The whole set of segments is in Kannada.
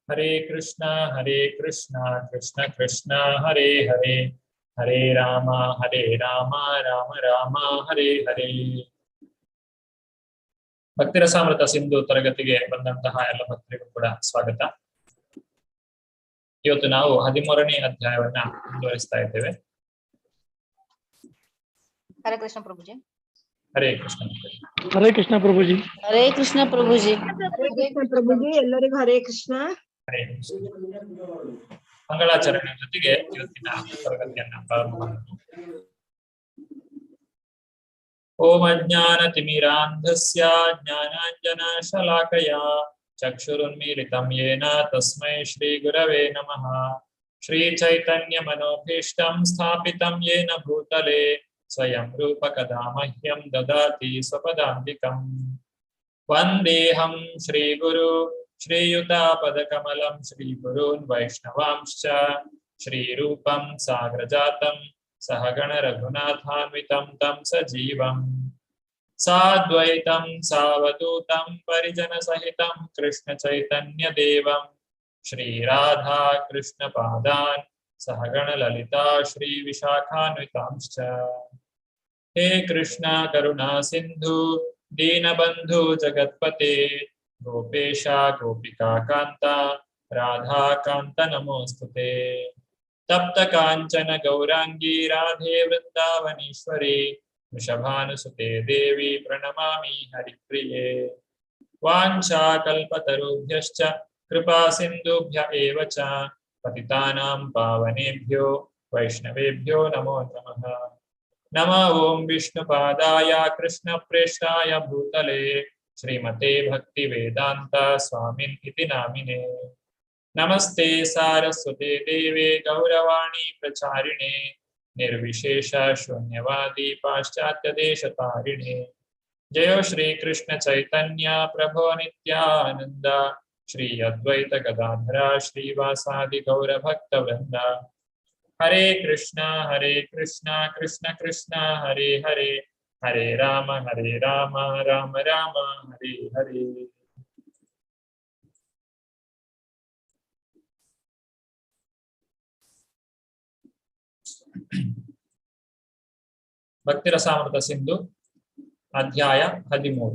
हरे कृष्णा कृष्ण कृष्ण हरे हरे हरे राम राम राम हरे हरे. ಭಕ್ತಿರಸಾಮೃತ ಸಿಂಧು ತರಗತಿಗೆ ಬಂದಂತಹ ಎಲ್ಲ ಭಕ್ತರಿಗೂ ಕೂಡ ಸ್ವಾಗತ. ಇವತ್ತು ನಾವು 13ನೇ ಅಧ್ಯಾಯವನ್ನ ಮುಂದುವರಿಸ್ತಾ ಇದ್ದೇವೆ. ಹರೇ ಕೃಷ್ಣ ಪ್ರಭುಜಿ. ಹರೇ ಕೃಷ್ಣ. ಹರೇ ಕೃಷ್ಣ ಪ್ರಭುಜಿ. ಹರೇ ಕೃಷ್ಣ ಪ್ರಭುಜಿ. ಹರೇ ಕೃಷ್ಣ ಪ್ರಭುಜಿ. ಎಲ್ಲರಿಗೂ ಹರೇ ಕೃಷ್ಣ. ಹರೇ ಕೃಷ್ಣ. ಮಂಗಳಾಚರಣೆ ಜೊತೆಗೆ ಇವತ್ತಿನ ತರಗತಿಯನ್ನ ಪ್ರಾರಂಭ ಮಾಡೋಣ. ಓಂ ಅಜ್ಞಾನತಿಮಿರಾಂಧಸ್ಯ ಜ್ಞಾನಾಂಜನಶಲಾಕಯಾ ಚಕ್ಷುರುನ್ಮೀಲಿತಂ ಯೇನ ತಸ್ಮೈ ಶ್ರೀ ಗುರವೇ ನಮಃ. ಶ್ರೀ ಚೈತನ್ಯ ಮನೋಭೀಷ್ಟಂ ಸ್ಥಾಪಿತಂ ಯೇನ ಭೂತಲೆ ಸ್ವಯಂ ರೂಪಕದಾ ಮಹ್ಯಂ ದದಾತಿ ಸ್ವಪದಾಂತಿಕಂ. ವಂದೇಹಂ ಶ್ರೀ ಗುರು ಶ್ರೀಯುತಾಪದಕಮಲಂ ಶ್ರೀ ಗುರೂನ್ ವೈಷ್ಣವಾಂಶ್ಚ ಶ್ರೀರೂಪಂ ಸಾಗ್ರಜಾತಂ सहगण रघुनाथान्वितं तं सजीवं साद्वैतं सावधूतं परिजन सहितं कृष्ण चैतन्य देवं श्री राधा कृष्ण पादान् सहगण ललिता श्री विशाखान्वितांश्च. हे कृष्ण करुणा सिंधु दीनबंधु जगत्पते गोपेशा गोपिका कांता राधा कांत नमोस्तुते. तप्त कांचन गौरांगी राधे वृंदावनीश्वरी वृषभानुसुते देवी प्रणमामि हरिप्रिये. वाञ्छाकल्पतरुभ्यश्च कृपा सिन्धुभ्य एव च पतितानां पावनेभ्यो वैष्णवेभ्यो नमो नमः. नमः ओं विष्णुपादाय कृष्णप्रेष्ठाय भूतले श्रीमते भक्तिवेदान्त स्वामिन् इति नामिने. नमस्ते सारस्वते देवे गौरवाणी प्रचारिणे निर्विशेष शून्यवादी पाश्चात्य देशतारिणे. जयो श्री कृष्ण चैतन्य प्रभो नित्यानंद श्री अद्वैत गदाधर श्रीवासादि गौर भक्त वृंद. हरे कृष्ण कृष्ण कृष्ण हरे हरे हरे राम राम राम हरे हरे. ಭಕ್ತಿರಸಾಮೃತ ಸಿಂಧು ಅಧ್ಯಾಯ 13.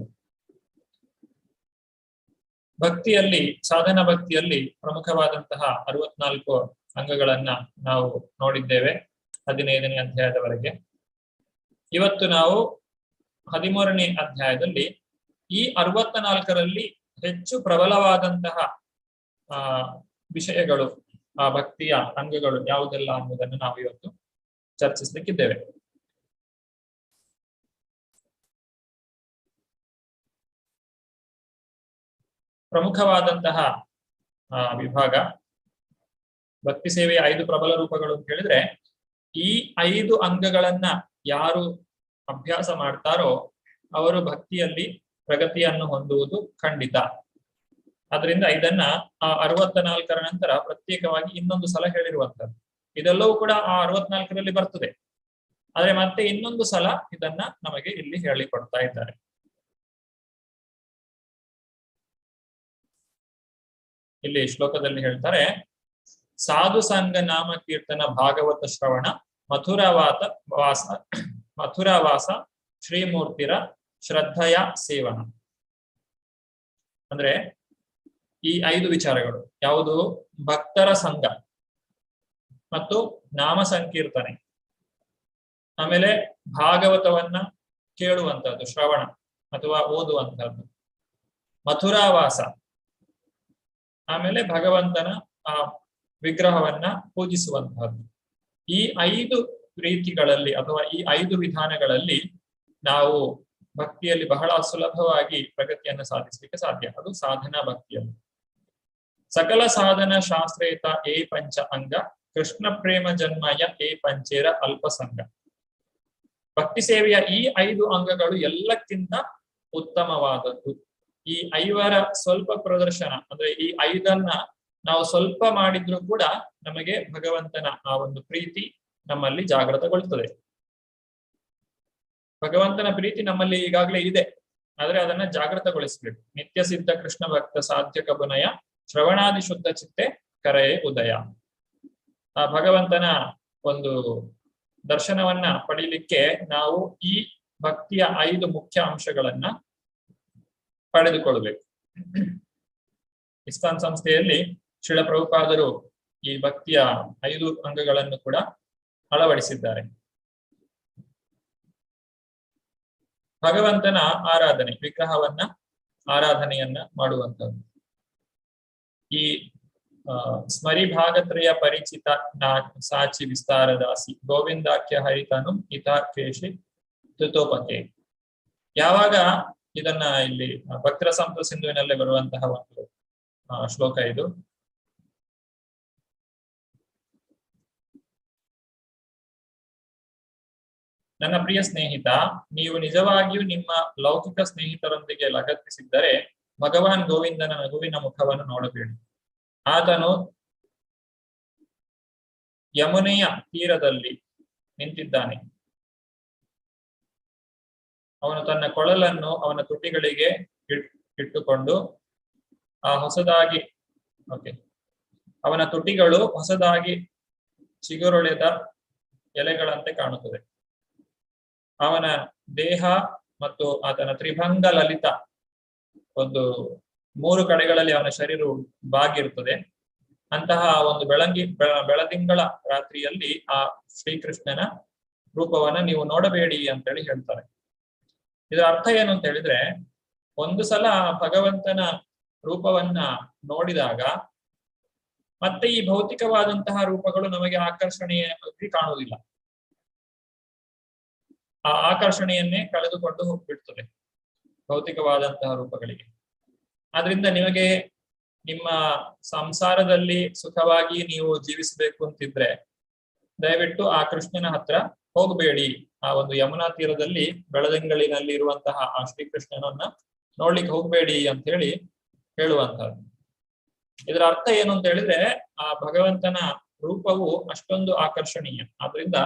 ಭಕ್ತಿಯಲ್ಲಿ, ಸಾಧನ ಭಕ್ತಿಯಲ್ಲಿ ಪ್ರಮುಖವಾದಂತಹ 64 ಅಂಗಗಳನ್ನ ನಾವು ನೋಡಿದ್ದೇವೆ 15ನೇ ಅಧ್ಯಾಯದವರೆಗೆ. ಇವತ್ತು ನಾವು 13ನೇ ಅಧ್ಯಾಯದಲ್ಲಿ ಈ 64ರಲ್ಲಿ ಹೆಚ್ಚು ಪ್ರಬಲವಾದಂತಹ ವಿಷಯಗಳು, ಆ ಭಕ್ತಿಯ ಅಂಗಗಳು ಯಾವುದೆಲ್ಲ ಅನ್ನೋದನ್ನು ನಾವು ಇವತ್ತು ಚರ್ಚಿಸಲಿಕ್ಕಿದ್ದೇವೆ. ಪ್ರಮುಖವಾದಂತಹ ವಿಭಾಗ ಭಕ್ತಿ ಸೇವೆಯ 5 ಪ್ರಬಲ ರೂಪಗಳು ಅಂತ ಹೇಳಿದ್ರೆ, ಈ 5 ಅಂಗಗಳನ್ನ ಯಾರು ಅಭ್ಯಾಸ ಮಾಡ್ತಾರೋ ಅವರು ಭಕ್ತಿಯಲ್ಲಿ ಪ್ರಗತಿಯನ್ನು ಹೊಂದುವುದು ಖಂಡಿತ. ಅದರಿಂದ ಇದನ್ನ 64ರ ನಂತರ ಪ್ರತ್ಯೇಕವಾಗಿ ಇನ್ನೊಂದು ಸಲ ಹೇಳಿರುವಂತದ್ದು. ಇದೆಲ್ಲವೂ ಕೂಡ ಆ 64ರಲ್ಲಿ ಬರ್ತದೆ, ಆದ್ರೆ ಮತ್ತೆ ಇನ್ನೊಂದು ಸಲ ಇದನ್ನ ನಮಗೆ ಇಲ್ಲಿ ಹೇಳಿಕೊಡ್ತಾ ಇದ್ದಾರೆ. ಇಲ್ಲಿ ಶ್ಲೋಕದಲ್ಲಿ ಹೇಳ್ತಾರೆ, ಸಾಧು ಸಂಘ ನಾಮ ಕೀರ್ತನ ಭಾಗವತ ಶ್ರವಣ ಮಥುರಾವಾಸ ಶ್ರೀಮೂರ್ತಿರ ಶ್ರದ್ಧೆಯ ಸೇವನ. ಅಂದ್ರೆ ಈ 5 ವಿಚಾರಗಳು ಯಾವುದು? ಭಕ್ತರ ಸಂಘ ಮತ್ತು ನಾಮ ಸಂಕೀರ್ತನೆ, ಆಮೇಲೆ ಭಾಗವತವನ್ನ ಕೇಳುವಂತಹದ್ದು, ಶ್ರವಣ ಅಥವಾ ಓದುವಂತಹದ್ದು, ಮಥುರಾವಾಸ, ಆಮೇಲೆ ಭಗವಂತನ ಆ ವಿಗ್ರಹವನ್ನ ಪೂಜಿಸುವಂತಹದ್ದು. ಈ 5 ರೀತಿಗಳಲ್ಲಿ ಅಥವಾ ಈ 5 ವಿಧಾನಗಳಲ್ಲಿ ನಾವು ಭಕ್ತಿಯಲ್ಲಿ ಬಹಳ ಸುಲಭವಾಗಿ ಪ್ರಗತಿಯನ್ನು ಸಾಧಿಸಲಿಕ್ಕೆ ಸಾಧ್ಯ. ಅದು ಸಾಧನಾ ಭಕ್ತಿಯಲ್ಲಿ. ಸಕಲ ಸಾಧನ ಶಾಸ್ತ್ರೇತ ಏ ಪಂಚ ಅಂಗ ಕೃಷ್ಣ ಪ್ರೇಮ ಜನ್ಮಯ ಏ ಪಂಚೇರ ಅಲ್ಪ ಸಂಘ. ಭಕ್ತಿ ಸೇವೆಯ ಈ 5 ಅಂಗಗಳು ಎಲ್ಲಕ್ಕಿಂತ ಉತ್ತಮವಾದದ್ದು. ಈ 5ರ ಸ್ವಲ್ಪ ಪ್ರದರ್ಶನ, ಅಂದ್ರೆ ಈ 5ಅನ್ನ ನಾವು ಸ್ವಲ್ಪ ಮಾಡಿದ್ರೂ ಕೂಡ ನಮಗೆ ಭಗವಂತನ ಆ ಒಂದು ಪ್ರೀತಿ ನಮ್ಮಲ್ಲಿ ಜಾಗೃತಗೊಳ್ಳುತ್ತದೆ. ಭಗವಂತನ ಪ್ರೀತಿ ನಮ್ಮಲ್ಲಿ ಈಗಾಗಲೇ ಇದೆ, ಆದ್ರೆ ಅದನ್ನ ಜಾಗೃತಗೊಳಿಸ್ಬೇಕು. ನಿತ್ಯ ಸಿದ್ಧ ಕೃಷ್ಣ ಭಕ್ತ ಸಾಧ್ಯ ಕಬುನಯ ಶ್ರವಣಾದಿ ಶುದ್ಧ ಚಿತ್ತೆ ಕರೆಯೇ ಉದಯ. ಆ ಭಗವಂತನ ಒಂದು ದರ್ಶನವನ್ನ ಪಡೀಲಿಕ್ಕೆ ನಾವು ಈ ಭಕ್ತಿಯ 5 ಮುಖ್ಯ ಅಂಶಗಳನ್ನ ಪಡೆದುಕೊಳ್ಳಬೇಕು. ಇಸ್ಕಾನ್ ಸಂಸ್ಥೆಯಲ್ಲಿ ಶ್ರೀಲ ಪ್ರಭುಪಾದರು ಈ ಭಕ್ತಿಯ 5 ಅಂಗಗಳನ್ನು ಕೂಡ ಅಳವಡಿಸಿದ್ದಾರೆ. ಭಗವಂತನ ಆರಾಧನೆ, ವಿಗ್ರಹವನ್ನ ಆರಾಧನೆಯನ್ನ ಮಾಡುವಂಥದ್ದು. ಈ ಸ್ಮರಿ ಭಾಗತ್ರಯ ಪರಿಚಿತ ಸಾಚಿ ವಿಸ್ತಾರದಾಸಿ ಗೋವಿಂದಾಖ್ಯ ಹರಿತನು ಹಿತಾಕೇಶಿ ತುತೋಪತೆ. ಯಾವಾಗ ಇದನ್ನ ಇಲ್ಲಿ ಭಕ್ತರ ಸಂತ ಸಿಂಧುವಿನಲ್ಲೇ ಬರುವಂತಹ ಒಂದು ಶ್ಲೋಕ ಇದು. ನನ್ನ ಪ್ರಿಯ ಸ್ನೇಹಿತ, ನೀವು ನಿಜವಾಗಿಯೂ ನಿಮ್ಮ ಲೌಕಿಕ ಸ್ನೇಹಿತರೊಂದಿಗೆ ಲಗತ್ತಿಸಿದ್ದರೆ ಭಗವಾನ್ ಗೋವಿಂದನ ನಗುವಿನ ಮುಖವನ್ನು ನೋಡಬೇಡಿ. ಆತನು ಯಮುನೆಯ ತೀರದಲ್ಲಿ ನಿಂತಿದ್ದಾನೆ. ಅವನು ತನ್ನ ಕೊಳಲನ್ನು ಅವನ ತುಟಿಗಳಿಗೆ ಇಟ್ಟುಕೊಂಡು ಹೊಸದಾಗಿ ಅವನ ತುಟಿಗಳು ಹೊಸದಾಗಿ ಚಿಗುರೊಳೆದ ಎಲೆಗಳಂತೆ ಕಾಣುತ್ತದೆ. ಅವನ ದೇಹ ಮತ್ತು ಆತನ ತ್ರಿಭಂಗ ಲಲಿತ ಒಂದು 3 ಕಡೆಗಳಲ್ಲಿ ಅವನ ಶರೀರವು ಬಾಗಿರುತ್ತದೆ. ಅಂತಹ ಒಂದು ಬೆಳದಿಂಗಳ ರಾತ್ರಿಯಲ್ಲಿ ಆ ಶ್ರೀಕೃಷ್ಣನ ರೂಪವನ್ನ ನೀವು ನೋಡಬೇಡಿ ಅಂತೇಳಿ ಹೇಳ್ತಾರೆ. ಇದರ ಅರ್ಥ ಏನು ಅಂತ ಹೇಳಿದ್ರೆ, ಒಂದು ಸಲ ಭಗವಂತನ ರೂಪವನ್ನ ನೋಡಿದಾಗ ಮತ್ತೆ ಈ ಭೌತಿಕವಾದಂತಹ ರೂಪಗಳು ನಮಗೆ ಆಕರ್ಷಣೀಯವಾಗಿ ಕಾಣುವುದಿಲ್ಲ. ಆ ಆಕರ್ಷಣೆಯನ್ನೇ ಕಳೆದುಕೊಂಡು ಹೋಗ್ಬಿಡ್ತದೆ ಭೌತಿಕವಾದಂತಹ ರೂಪಗಳಿಗೆ. ಆದ್ರಿಂದ ನಿಮಗೆ ನಿಮ್ಮ ಸಂಸಾರದಲ್ಲಿ ಸುಖವಾಗಿ ನೀವು ಜೀವಿಸಬೇಕು ಅಂತಿದ್ರೆ ದಯವಿಟ್ಟು ಆ ಕೃಷ್ಣನ ಹತ್ರ ಹೋಗಬೇಡಿ. ಆ ಒಂದು ಯಮುನಾ ತೀರದಲ್ಲಿ ಬೆಳದಿಂಗಳಿನಲ್ಲಿ ಇರುವಂತಹ ಆ ಶ್ರೀಕೃಷ್ಣನನ್ನ ನೋಡ್ಲಿಕ್ಕೆ ಹೋಗ್ಬೇಡಿ ಅಂತ ಹೇಳಿ ಹೇಳುವಂತಹದ್ದು. ಇದರ ಅರ್ಥ ಏನು ಅಂತ ಹೇಳಿದ್ರೆ, ಆ ಭಗವಂತನ ರೂಪವು ಅಷ್ಟೊಂದು ಆಕರ್ಷಣೀಯ. ಆದ್ರಿಂದ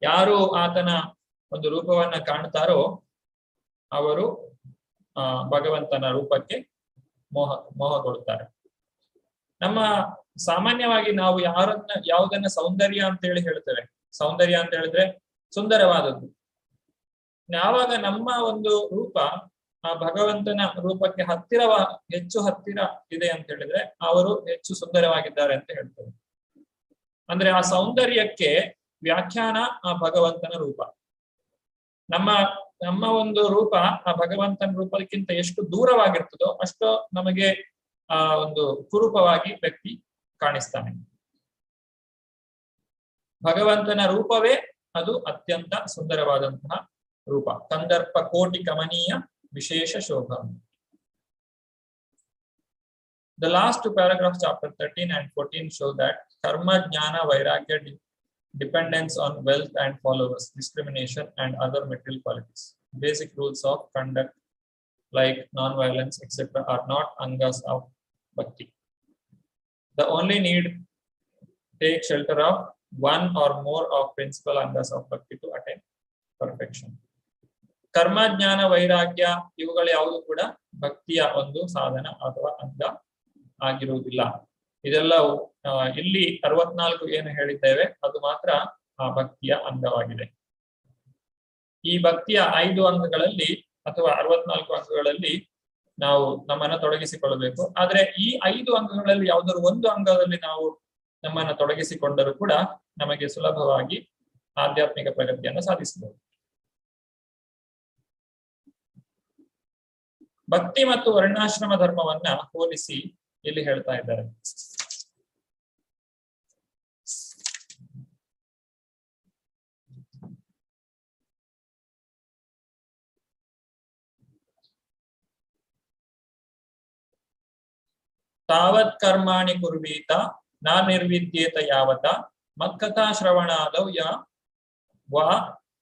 ಯಾರು ಆತನ ಒಂದು ರೂಪವನ್ನ ಕಾಣ್ತಾರೋ ಅವರು ಭಗವಂತನ ರೂಪಕ್ಕೆ ಮೋಹಗೊಳ್ಳುತ್ತಾರೆ. ನಮ್ಮ ಸಾಮಾನ್ಯವಾಗಿ ನಾವು ಯಾವುದನ್ನ ಸೌಂದರ್ಯ ಅಂತ ಹೇಳಿ ಹೇಳ್ತೇವೆ. ಸೌಂದರ್ಯ ಅಂತ ಹೇಳಿದ್ರೆ ಸುಂದರವಾದದ್ದು. ಯಾವಾಗ ನಮ್ಮ ಒಂದು ರೂಪ ಆ ಭಗವಂತನ ರೂಪಕ್ಕೆ ಹೆಚ್ಚು ಹತ್ತಿರ ಇದೆ ಅಂತ ಹೇಳಿದ್ರೆ ಅವರು ಹೆಚ್ಚು ಸುಂದರವಾಗಿದ್ದಾರೆ ಅಂತ ಹೇಳ್ತೇವೆ. ಅಂದ್ರೆ ಆ ಸೌಂದರ್ಯಕ್ಕೆ ವ್ಯಾಖ್ಯಾನ ಆ ಭಗವಂತನ ರೂಪ. ನಮ್ಮ ಒಂದು ರೂಪ ಆ ಭಗವಂತನ ರೂಪಕ್ಕಿಂತ ಎಷ್ಟು ದೂರವಾಗಿರ್ತದೋ ಅಷ್ಟು ನಮಗೆ ಆ ಒಂದು ಕುರೂಪವಾಗಿ ವ್ಯಕ್ತಿ ಕಾಣಿಸ್ತಾನೆ. ಭಗವಂತನ ರೂಪವೇ ಅದು ಅತ್ಯಂತ ಸುಂದರವಾದಂತಹ ರೂಪ. ಕಂದರ್ಪ ಕೋಟಿ ಕಮನೀಯ ವಿಶೇಷ Shobha. The last 2 paragraphs, chapter 13 and 14, show that karma, jnana, vairagya, dependence on wealth and followers, discrimination, and other material qualities, basic rules of conduct like non-violence, etc., are not angas of bhakti. The only need take shelter of one or more of principal angas of bhakti to attain perfection. ಕರ್ಮ, ಜ್ಞಾನ, ವೈರಾಗ್ಯ ಇವುಗಳು ಯಾವುದು ಕೂಡ ಭಕ್ತಿಯ ಒಂದು ಸಾಧನ ಅಥವಾ ಅಂಗ ಆಗಿರುವುದಿಲ್ಲ. ಇದೆಲ್ಲವೂ ಇಲ್ಲಿ 64 ಏನು ಹೇಳಿದ್ದೇವೆ ಅದು ಮಾತ್ರ ಆ ಭಕ್ತಿಯ ಅಂಗವಾಗಿದೆ. ಈ ಭಕ್ತಿಯ 5 ಅಂಗಗಳಲ್ಲಿ ಅಥವಾ 64 ಅಂಗಗಳಲ್ಲಿ ನಾವು ನಮ್ಮನ್ನ ತೊಡಗಿಸಿಕೊಳ್ಳಬೇಕು. ಆದ್ರೆ ಈ 5 ಅಂಗಗಳಲ್ಲಿ ಯಾವುದಾದ್ರು ಒಂದು ಅಂಗದಲ್ಲಿ ನಾವು ನಮ್ಮನ್ನ ತೊಡಗಿಸಿಕೊಂಡರೂ ಕೂಡ ನಮಗೆ ಸುಲಭವಾಗಿ ಆಧ್ಯಾತ್ಮಿಕ ಪ್ರಗತಿಯನ್ನು ಸಾಧಿಸಬಹುದು. ಭಕ್ತಿ ಮತ್ತು ವರ್ಣಾಶ್ರಮ ಧರ್ಮವನ್ನ ಹೋಲಿಸಿ ಇಲ್ಲಿ ಹೇಳ್ತಾ ಇದ್ದಾರೆ. ತಾವತ್ ಕರ್ಮಾಣಿ ಕುರ್ವೀತ ನ ನಿರ್ವಿದ್ಯೇತ ಯಾವತ ಮತ್ಕಥಾ ಶ್ರವಣಾದೌ ಯಾ ವಾ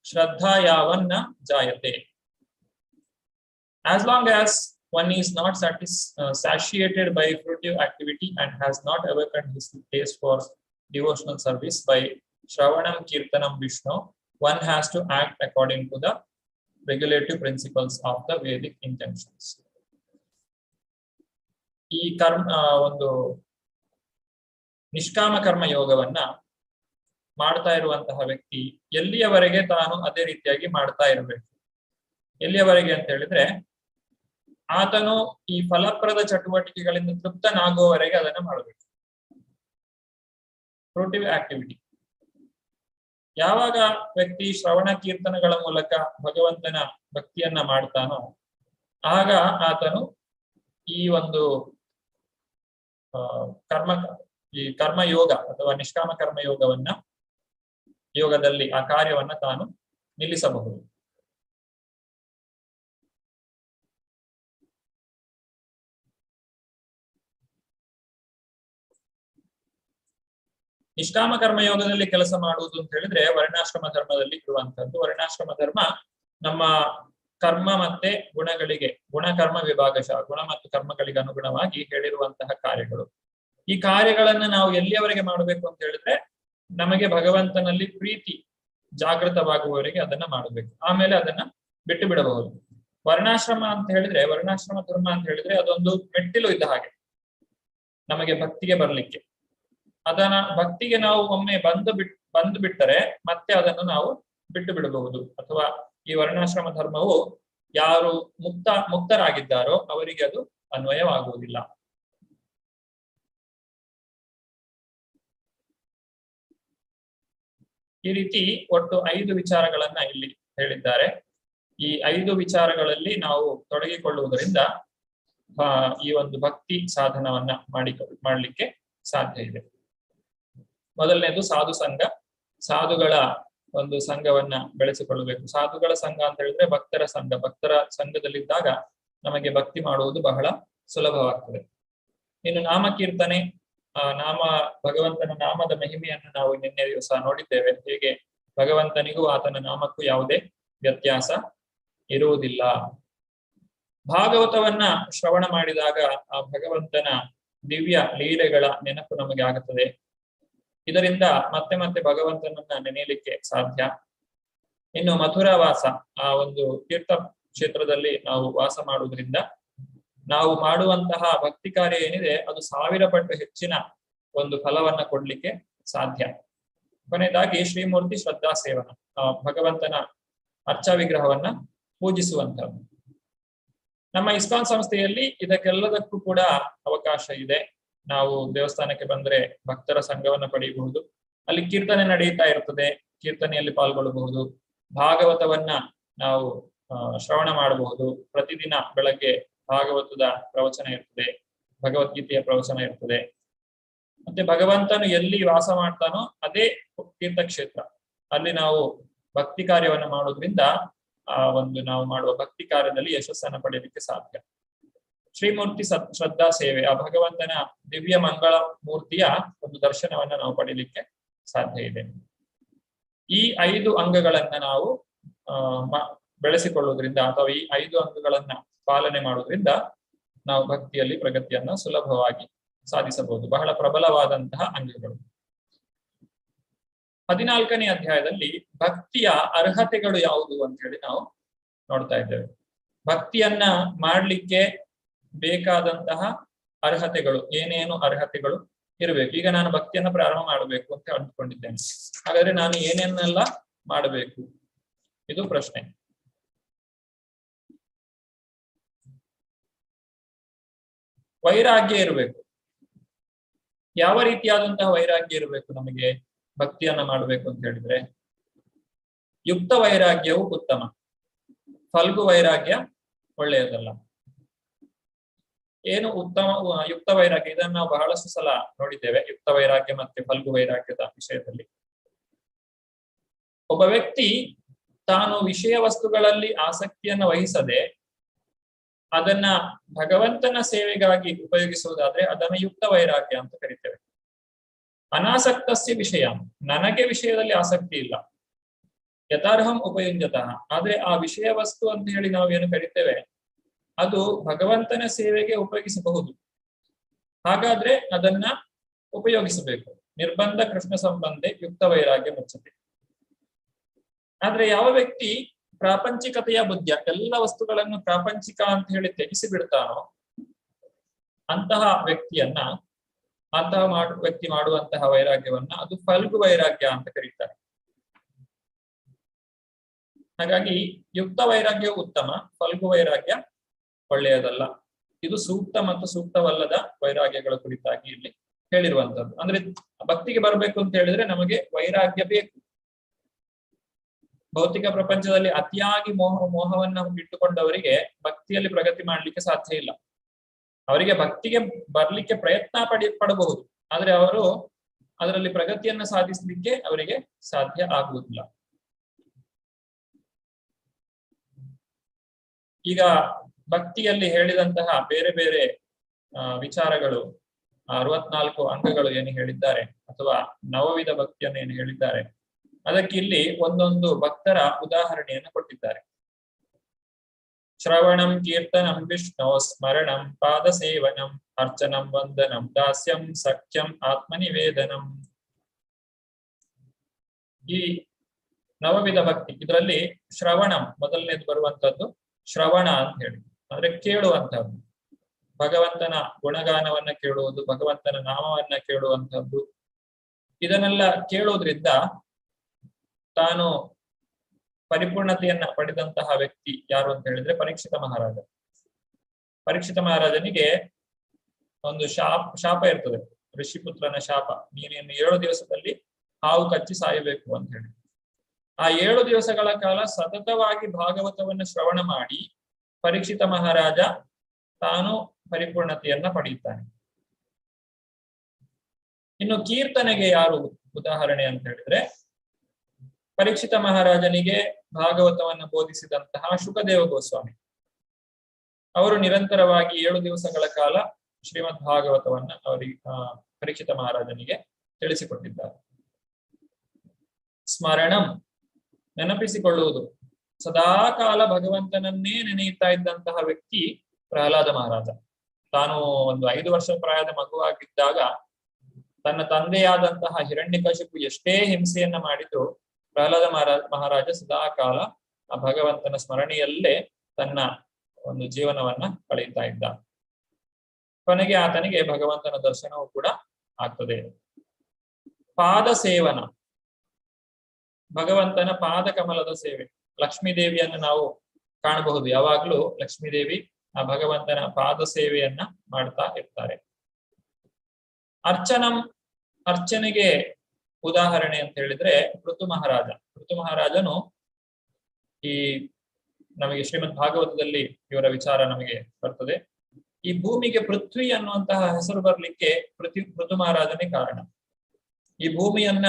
ಶ್ರದ್ಧಾ ಯಾವನ್ನ ಜಾಯತೆ. As long as one is not satiated by fruitive activity and has not awakened his taste for devotional service by Shravanam Kirtanam Vishnu, one has to act according to the regulative principles of the Vedic intentions. ಈ ಒಂದು ನಿಷ್ಕಾಮ ಕರ್ಮ ಯೋಗವನ್ನ ಮಾಡ್ತಾ ಇರುವಂತಹ ವ್ಯಕ್ತಿ ಎಲ್ಲಿಯವರೆಗೆ ತಾನು ಅದೇ ರೀತಿಯಾಗಿ ಮಾಡ್ತಾ ಇರಬೇಕು. ಎಲ್ಲಿಯವರೆಗೆ ಅಂತ ಹೇಳಿದ್ರೆ ಆತನು ಈ ಫಲಪ್ರದ ಚಟುವಟಿಕೆಗಳಿಂದ ತೃಪ್ತನಾಗುವವರೆಗೆ ಅದನ್ನ ಮಾಡಬೇಕು. ಫ್ರೂಟಿವ್ ಆಕ್ಟಿವಿಟಿ. ಯಾವಾಗ ವ್ಯಕ್ತಿ ಶ್ರವಣ ಕೀರ್ತನಗಳ ಮೂಲಕ ಭಗವಂತನ ಭಕ್ತಿಯನ್ನ ಮಾಡ್ತಾನೋ ಆಗ ಆತನು ಈ ಒಂದು ಕರ್ಮಯೋಗ ಅಥವಾ ನಿಷ್ಕಾಮ ಯೋಗದಲ್ಲಿ ಆ ಕಾರ್ಯವನ್ನ ತಾನು ನಿಲ್ಲಿಸಬಹುದು. ನಿಷ್ಕಾಮ ಕರ್ಮಯೋಗದಲ್ಲಿ ಕೆಲಸ ಮಾಡುವುದು ಅಂತ ಹೇಳಿದ್ರೆ ವರ್ಣಾಶ್ರಮ ಧರ್ಮದಲ್ಲಿ ಇರುವಂತದ್ದು. ವರ್ಣಾಶ್ರಮ ಧರ್ಮ ನಮ್ಮ ಕರ್ಮ ಮತ್ತೆ ಗುಣಕರ್ಮ ವಿಭಾಗಶಃ ಗುಣ ಮತ್ತು ಕರ್ಮಗಳಿಗೆ ಅನುಗುಣವಾಗಿ ಹೇಳಿರುವಂತಹ ಕಾರ್ಯಗಳು. ಈ ಕಾರ್ಯಗಳನ್ನ ನಾವು ಎಲ್ಲಿಯವರೆಗೆ ಮಾಡಬೇಕು ಅಂತ ಹೇಳಿದ್ರೆ ನಮಗೆ ಭಗವಂತನಲ್ಲಿ ಪ್ರೀತಿ ಜಾಗೃತವಾಗುವವರೆಗೆ ಅದನ್ನ ಮಾಡಬೇಕು. ಆಮೇಲೆ ಅದನ್ನ ಬಿಟ್ಟು ಬಿಡಬಹುದು. ವರ್ಣಾಶ್ರಮ ಅಂತ ಹೇಳಿದ್ರೆ ವರ್ಣಾಶ್ರಮ ಧರ್ಮ ಅಂತ ಹೇಳಿದ್ರೆ ಅದೊಂದು ಮೆಟ್ಟಿಲು ಇದ್ದ ಹಾಗೆ ನಮಗೆ ಭಕ್ತಿಗೆ ಬರ್ಲಿಕ್ಕೆ. ಅದನ್ನ ಭಕ್ತಿಗೆ ನಾವು ಒಮ್ಮೆ ಬಂದು ಬಿಟ್ಟರೆ ಮತ್ತೆ ಅದನ್ನು ನಾವು ಬಿಟ್ಟು ಬಿಡಬಹುದು. ಅಥವಾ ಈ ವರ್ಣಾಶ್ರಮ ಧರ್ಮವು ಯಾರು ಮುಕ್ತರಾಗಿದ್ದಾರೋ ಅವರಿಗೆ ಅದು ಅನ್ವಯವಾಗುವುದಿಲ್ಲ. ಈ ರೀತಿ ಒಟ್ಟು 5 ವಿಚಾರಗಳನ್ನ ಇಲ್ಲಿ ಹೇಳಿದ್ದಾರೆ. ಈ 5 ವಿಚಾರಗಳಲ್ಲಿ ನಾವು ತೊಡಗಿಕೊಳ್ಳುವುದರಿಂದ ಈ ಒಂದು ಭಕ್ತಿ ಸಾಧನವನ್ನ ಮಾಡಲಿಕ್ಕೆ ಸಾಧ್ಯ ಇದೆ. ಮೊದಲನೇದು ಸಾಧು ಸಂಘ. ಸಾಧುಗಳ ಒಂದು ಸಂಘವನ್ನ ಬೆಳೆಸಿಕೊಳ್ಳಬೇಕು. ಸಾಧುಗಳ ಸಂಘ ಅಂತ ಹೇಳಿದ್ರೆ ಭಕ್ತರ ಸಂಘ. ಭಕ್ತರ ಸಂಘದಲ್ಲಿದ್ದಾಗ ನಮಗೆ ಭಕ್ತಿ ಮಾಡುವುದು ಬಹಳ ಸುಲಭವಾಗ್ತದೆ. ಇನ್ನು ನಾಮಕೀರ್ತನೆ, ಭಗವಂತನ ನಾಮದ ಮಹಿಮೆಯನ್ನು ನಾವು ನಿನ್ನೆ ದಿವಸ ನೋಡಿದ್ದೇವೆ. ಹೇಗೆ ಭಗವಂತನಿಗೂ ಆತನ ನಾಮಕ್ಕೂ ಯಾವುದೇ ವ್ಯತ್ಯಾಸ ಇರುವುದಿಲ್ಲ. ಭಾಗವತವನ್ನ ಶ್ರವಣ ಮಾಡಿದಾಗ ಆ ಭಗವಂತನ ದಿವ್ಯ ಲೀಲೆಗಳ ನೆನಪು ನಮಗೆ ಆಗುತ್ತದೆ. ಇದರಿಂದ ಮತ್ತೆ ಮತ್ತೆ ಭಗವಂತನನ್ನ ನೆನೆಯಲಿಕ್ಕೆ ಸಾಧ್ಯ. ಇನ್ನು ಮಥುರಾವಾಸ, ಆ ಒಂದು ತೀರ್ಥ ಕ್ಷೇತ್ರದಲ್ಲಿ ನಾವು ವಾಸ ಮಾಡುವುದರಿಂದ ನಾವು ಮಾಡುವಂತಹ ಭಕ್ತಿ ಕಾರ್ಯ ಏನಿದೆ ಅದು 1000 ಪಟ್ಟು ಹೆಚ್ಚಿನ ಒಂದು ಫಲವನ್ನ ಕೊಡ್ಲಿಕ್ಕೆ ಸಾಧ್ಯ. ಕೊನೆಯದಾಗಿ ಶ್ರೀಮೂರ್ತಿ ಶ್ರದ್ಧಾ ಸೇವನ, ಭಗವಂತನ ಅರ್ಚಾ ವಿಗ್ರಹವನ್ನ ಪೂಜಿಸುವಂತಹದ್ದು. ನಮ್ಮ ಇಸ್ಕಾನ್ ಸಂಸ್ಥೆಯಲ್ಲಿ ಇದಕ್ಕೆಲ್ಲದಕ್ಕೂ ಕೂಡ ಅವಕಾಶ ಇದೆ. ನಾವು ದೇವಸ್ಥಾನಕ್ಕೆ ಬಂದ್ರೆ ಭಕ್ತರ ಸಂಘವನ್ನ ಪಡೆಯಬಹುದು. ಅಲ್ಲಿ ಕೀರ್ತನೆ ನಡೀತಾ ಇರ್ತದೆ, ಕೀರ್ತನೆಯಲ್ಲಿ ಪಾಲ್ಗೊಳ್ಳಬಹುದು. ಭಾಗವತವನ್ನ ನಾವು ಶ್ರವಣ ಮಾಡಬಹುದು. ಪ್ರತಿದಿನ ಬೆಳಗ್ಗೆ ಭಾಗವತದ ಪ್ರವಚನ ಇರ್ತದೆ, ಭಗವದ್ಗೀತೆಯ ಪ್ರವಚನ ಇರ್ತದೆ. ಮತ್ತೆ ಭಗವಂತನು ಎಲ್ಲಿ ವಾಸ ಮಾಡ್ತಾನೋ ಅದೇ ತೀರ್ಥಕ್ಷೇತ್ರ. ಅಲ್ಲಿ ನಾವು ಭಕ್ತಿ ಕಾರ್ಯವನ್ನ ಮಾಡೋದ್ರಿಂದ ನಾವು ಮಾಡುವ ಭಕ್ತಿ ಕಾರ್ಯದಲ್ಲಿ ಯಶಸ್ಸನ್ನ ಪಡೆಯಲಿಕ್ಕೆ ಸಾಧ್ಯ. ಶ್ರೀಮೂರ್ತಿ ಶ್ರದ್ಧಾ ಸೇವೆ, ಆ ಭಗವಂತನ ದಿವ್ಯ ಮಂಗಳ ಮೂರ್ತಿಯ ಒಂದು ದರ್ಶನವನ್ನ ನಾವು ಪಡೆಯಲಿಕ್ಕೆ ಸಾಧ್ಯ ಇದೆ. ಈ 5 ಅಂಗಗಳನ್ನ ನಾವು ಬೆಳೆಸಿಕೊಳ್ಳುವುದರಿಂದ ಅಥವಾ ಈ 5 ಅಂಗಗಳನ್ನ ಪಾಲನೆ ಮಾಡುವುದರಿಂದ ನಾವು ಭಕ್ತಿಯಲ್ಲಿ ಪ್ರಗತಿಯನ್ನ ಸುಲಭವಾಗಿ ಸಾಧಿಸಬಹುದು. ಬಹಳ ಪ್ರಬಲವಾದಂತಹ ಅಂಗಗಳು. 14ನೇ ಅಧ್ಯಾಯದಲ್ಲಿ ಭಕ್ತಿಯ ಅರ್ಹತೆಗಳು ಯಾವುದು ಅಂತ ಹೇಳಿ ನಾವು ನೋಡ್ತಾ ಇದ್ದೇವೆ. ಭಕ್ತಿಯನ್ನ ಮಾಡ್ಲಿಕ್ಕೆ ಬೇಕಾದಂತಹ ಅರ್ಹತೆಗಳು, ಏನೇನು ಅರ್ಹತೆಗಳು ಇರಬೇಕು. ಈಗ ನಾನು ಭಕ್ತಿಯನ್ನ ಪ್ರಾರಂಭ ಮಾಡಬೇಕು ಅಂತ ಅಂದ್ಕೊಂಡಿದ್ದೇನೆ. ಹಾಗಾದ್ರೆ ನಾನು ಏನೇನೆಲ್ಲ ಮಾಡಬೇಕು, ಇದು ಪ್ರಶ್ನೆ. ವೈರಾಗ್ಯ ಇರಬೇಕು. ಯಾವ ರೀತಿಯಾದಂತಹ ವೈರಾಗ್ಯ ಇರಬೇಕು ನಮಗೆ ಭಕ್ತಿಯನ್ನ ಮಾಡಬೇಕು ಅಂತ ಹೇಳಿದ್ರೆ? ಯುಕ್ತ ವೈರಾಗ್ಯವು ಉತ್ತಮ, ಫಲ್ಗು ವೈರಾಗ್ಯ ಒಳ್ಳೆಯದಲ್ಲ. ಏನು ಉತ್ತಮ ಯುಕ್ತ ವೈರಾಗ್ಯ, ಇದನ್ನು ನಾವು ಬಹಳಷ್ಟು ಸಲ ನೋಡಿದ್ದೇವೆ. ಯುಕ್ತ ವೈರಾಗ್ಯ ಮತ್ತೆ ಫಲ್ಗು ವೈರಾಗ್ಯದ ವಿಷಯದಲ್ಲಿ ಒಬ್ಬ ವ್ಯಕ್ತಿ ತಾನು ವಿಷಯ ವಸ್ತುಗಳಲ್ಲಿ ಆಸಕ್ತಿಯನ್ನು ವಹಿಸದೆ ಅದನ್ನ ಭಗವಂತನ ಸೇವೆಗಾಗಿ ಉಪಯೋಗಿಸುವುದಾದ್ರೆ ಅದನ್ನ ಯುಕ್ತ ವೈರಾಗ್ಯ ಅಂತ ಕರಿತೇವೆ. ಅನಾಸಕ್ತಸ್ಯ ವಿಷಯ, ನನಗೆ ವಿಷಯದಲ್ಲಿ ಆಸಕ್ತಿ ಇಲ್ಲ, ಯಥಾರ್ಹಂ ಉಪಯುಂಜತಃ, ಆದ್ರೆ ಆ ವಿಷಯ ವಸ್ತು ಅಂತ ಹೇಳಿ ನಾವು ಏನು ಕರಿತೇವೆ ಅದು ಭಗವಂತನ ಸೇವೆಗೆ ಉಪಯೋಗಿಸಬಹುದು. ಹಾಗಾದ್ರೆ ಅದನ್ನ ಉಪಯೋಗಿಸಬೇಕು. ನಿರ್ಬಂಧ ಕೃಷ್ಣ ಸಂಬಂಧೆ ಯುಕ್ತ ವೈರಾಗ್ಯ ಮುಚ್ಚತೆ. ಆದ್ರೆ ಯಾವ ವ್ಯಕ್ತಿ ಪ್ರಾಪಂಚಿಕತೆಯ ಬುದ್ಧ, ಎಲ್ಲ ವಸ್ತುಗಳನ್ನು ಪ್ರಾಪಂಚಿಕ ಅಂತ ಹೇಳಿ ತ್ಯಜಿಸಿ ಬಿಡ್ತಾನೋ ಅಂತಹ ವ್ಯಕ್ತಿ ಮಾಡುವಂತಹ ವೈರಾಗ್ಯವನ್ನ ಅದು ಫಲ್ಗು ವೈರಾಗ್ಯ ಅಂತ ಕರೀತಾರೆ. ಹಾಗಾಗಿ ಯುಕ್ತ ವೈರಾಗ್ಯವು ಉತ್ತಮ, ಫಲ್ಗು ವೈರಾಗ್ಯ ಒಳ್ಳೆಯದಲ್ಲ. ಇದು ಸೂಕ್ತ ಮತ್ತು ಸೂಕ್ತವಲ್ಲದ ವೈರಾಗ್ಯಗಳ ಕುರಿತಾಗಿ ಇಲ್ಲಿ ಹೇಳಿರುವಂತದ್ದು. ಅಂದ್ರೆ ಭಕ್ತಿಗೆ ಬರಬೇಕು ಅಂತ ಹೇಳಿದ್ರೆ ನಮಗೆ ವೈರಾಗ್ಯ ಬೇಕು. ಭೌತಿಕ ಪ್ರಪಂಚದಲ್ಲಿ ಅತಿಯಾಗಿ ಮೋಹವನ್ನ ಇಟ್ಟುಕೊಂಡವರಿಗೆ ಭಕ್ತಿಯಲ್ಲಿ ಪ್ರಗತಿ ಮಾಡ್ಲಿಕ್ಕೆ ಸಾಧ್ಯ ಇಲ್ಲ. ಅವರಿಗೆ ಭಕ್ತಿಗೆ ಬರ್ಲಿಕ್ಕೆ ಪ್ರಯತ್ನ ಪಡಬಹುದು, ಆದ್ರೆ ಅವರು ಅದರಲ್ಲಿ ಪ್ರಗತಿಯನ್ನ ಸಾಧಿಸಲಿಕ್ಕೆ ಅವರಿಗೆ ಸಾಧ್ಯ ಆಗುವುದಿಲ್ಲ. ಈಗ ಭಕ್ತಿಯಲ್ಲಿ ಹೇಳಿದಂತಹ ಬೇರೆ ಬೇರೆ ವಿಚಾರಗಳು, 64 ಅಂಗಗಳು ಏನು ಹೇಳಿದ್ದಾರೆ ಅಥವಾ ನವವಿಧ ಭಕ್ತಿಯನ್ನು ಏನು ಹೇಳಿದ್ದಾರೆ, ಅದಕ್ಕೆ ಇಲ್ಲಿ ಒಂದೊಂದು ಭಕ್ತರ ಉದಾಹರಣೆಯನ್ನು ಕೊಟ್ಟಿದ್ದಾರೆ. ಶ್ರವಣಂ ಕೀರ್ತನಂ ವಿಷ್ಣು ಸ್ಮರಣಂ ಪಾದ ಸೇವನಂ ಅರ್ಚನಂ ವಂದನಂ ದಾಸ್ಯಂ ಸಖ್ಯಂ ಆತ್ಮನಿವೇದನಂ. ಈ ನವವಿಧ ಭಕ್ತಿ ಇದರಲ್ಲಿ ಶ್ರವಣಂ ಮೊದಲನೇದು ಬರುವಂತದ್ದು. ಶ್ರವಣ ಅಂತ ಹೇಳಿ ಅಂದ್ರೆ ಕೇಳುವಂತಹದ್ದು, ಭಗವಂತನ ಗುಣಗಾನವನ್ನ ಕೇಳುವುದು, ಭಗವಂತನ ನಾಮವನ್ನ ಕೇಳುವಂತಹದ್ದು. ಇದನ್ನೆಲ್ಲ ಕೇಳೋದ್ರಿಂದ ತಾನು ಪರಿಪೂರ್ಣತೆಯನ್ನ ಪಡೆದಂತಹ ವ್ಯಕ್ತಿ ಯಾರು ಅಂತ ಹೇಳಿದ್ರೆ ಪರೀಕ್ಷಿತ ಮಹಾರಾಜ. ಪರೀಕ್ಷಿತ ಮಹಾರಾಜನಿಗೆ ಒಂದು ಶಾಪ ಇರ್ತದೆ, ಋಷಿಪುತ್ರನ ಶಾಪ. ನೀನೇನು 7 ದಿವಸದಲ್ಲಿ ಹಾವು ಕಚ್ಚಿ ಸಾಯಬೇಕು ಅಂತ ಹೇಳಿ. ಆ 7 ದಿವಸಗಳ ಕಾಲ ಸತತವಾಗಿ ಭಾಗವತವನ್ನು ಶ್ರವಣ ಮಾಡಿ ಪರೀಕ್ಷಿತ ಮಹಾರಾಜ ತಾನು ಪರಿಪೂರ್ಣತೆಯನ್ನ ಪಡೆಯುತ್ತಾನೆ. ಇನ್ನು ಕೀರ್ತನೆಗೆ ಯಾರು ಉದಾಹರಣೆ ಅಂತ ಹೇಳಿದ್ರೆ ಪರೀಕ್ಷಿತ ಮಹಾರಾಜನಿಗೆ ಭಾಗವತವನ್ನು ಬೋಧಿಸಿದಂತಹ ಶುಕದೇವ ಗೋಸ್ವಾಮಿ. ಅವರು ನಿರಂತರವಾಗಿ 7 ದಿವಸಗಳ ಕಾಲ ಶ್ರೀಮದ್ ಭಾಗವತವನ್ನ ಪರೀಕ್ಷಿತ ಮಹಾರಾಜನಿಗೆ ತಿಳಿಸಿಕೊಟ್ಟಿದ್ದಾರೆ. ಸ್ಮರಣಂ ನೆನಪಿಸಿಕೊಳ್ಳುವುದು, ಸದಾ ಕಾಲ ಭಗವಂತನನ್ನೇ ನೆನೆಯುತ್ತಾ ಇದ್ದಂತಹ ವ್ಯಕ್ತಿ ಪ್ರಹ್ಲಾದ ಮಹಾರಾಜ. ತಾನು ಒಂದು 5 ವರ್ಷ ಪ್ರಾಯದ ಮಗುವಾಗಿದ್ದಾಗ ತನ್ನ ತಂದೆಯಾದಂತಹ ಹಿರಣ್ಯಕಶಿಪು ಎಷ್ಟೇ ಹಿಂಸೆಯನ್ನ ಮಾಡಿದ್ರು ಪ್ರಹ್ಲಾದ ಮಹಾರಾಜ ಸದಾ ಕಾಲ ಆ ಭಗವಂತನ ಸ್ಮರಣೆಯಲ್ಲೇ ತನ್ನ ಒಂದು ಜೀವನವನ್ನ ಕಳೆಯುತ್ತಾ ಇದ್ದ. ಕೊನೆಗೆ ಆತನಿಗೆ ಭಗವಂತನ ದರ್ಶನವೂ ಕೂಡ ಆಗ್ತದೆ. ಪಾದ ಸೇವನ, ಭಗವಂತನ ಪಾದ ಕಮಲದ ಸೇವೆ. ಲಕ್ಷ್ಮೀ ದೇವಿಯನ್ನು ನಾವು ಕಾಣಬಹುದು, ಯಾವಾಗ್ಲೂ ಲಕ್ಷ್ಮೀದೇವಿ ಆ ಭಗವಂತನ ಪಾದ ಸೇವೆಯನ್ನ ಮಾಡ್ತಾ ಇರ್ತಾರೆ. ಅರ್ಚನೆಗೆ ಉದಾಹರಣೆ ಅಂತ ಹೇಳಿದ್ರೆ ಋತು ಮಹಾರಾಜ. ಋತು ಮಹಾರಾಜನು ಈ ನಮಗೆ ಶ್ರೀಮದ್ ಭಾಗವತದಲ್ಲಿ ಇವರ ವಿಚಾರ ನಮಗೆ ಬರ್ತದೆ. ಈ ಭೂಮಿಗೆ ಪೃಥ್ವಿ ಅನ್ನುವಂತಹ ಹೆಸರು ಬರ್ಲಿಕ್ಕೆ ಋತು ಮಹಾರಾಜನೇ ಕಾರಣ. ಈ ಭೂಮಿಯನ್ನ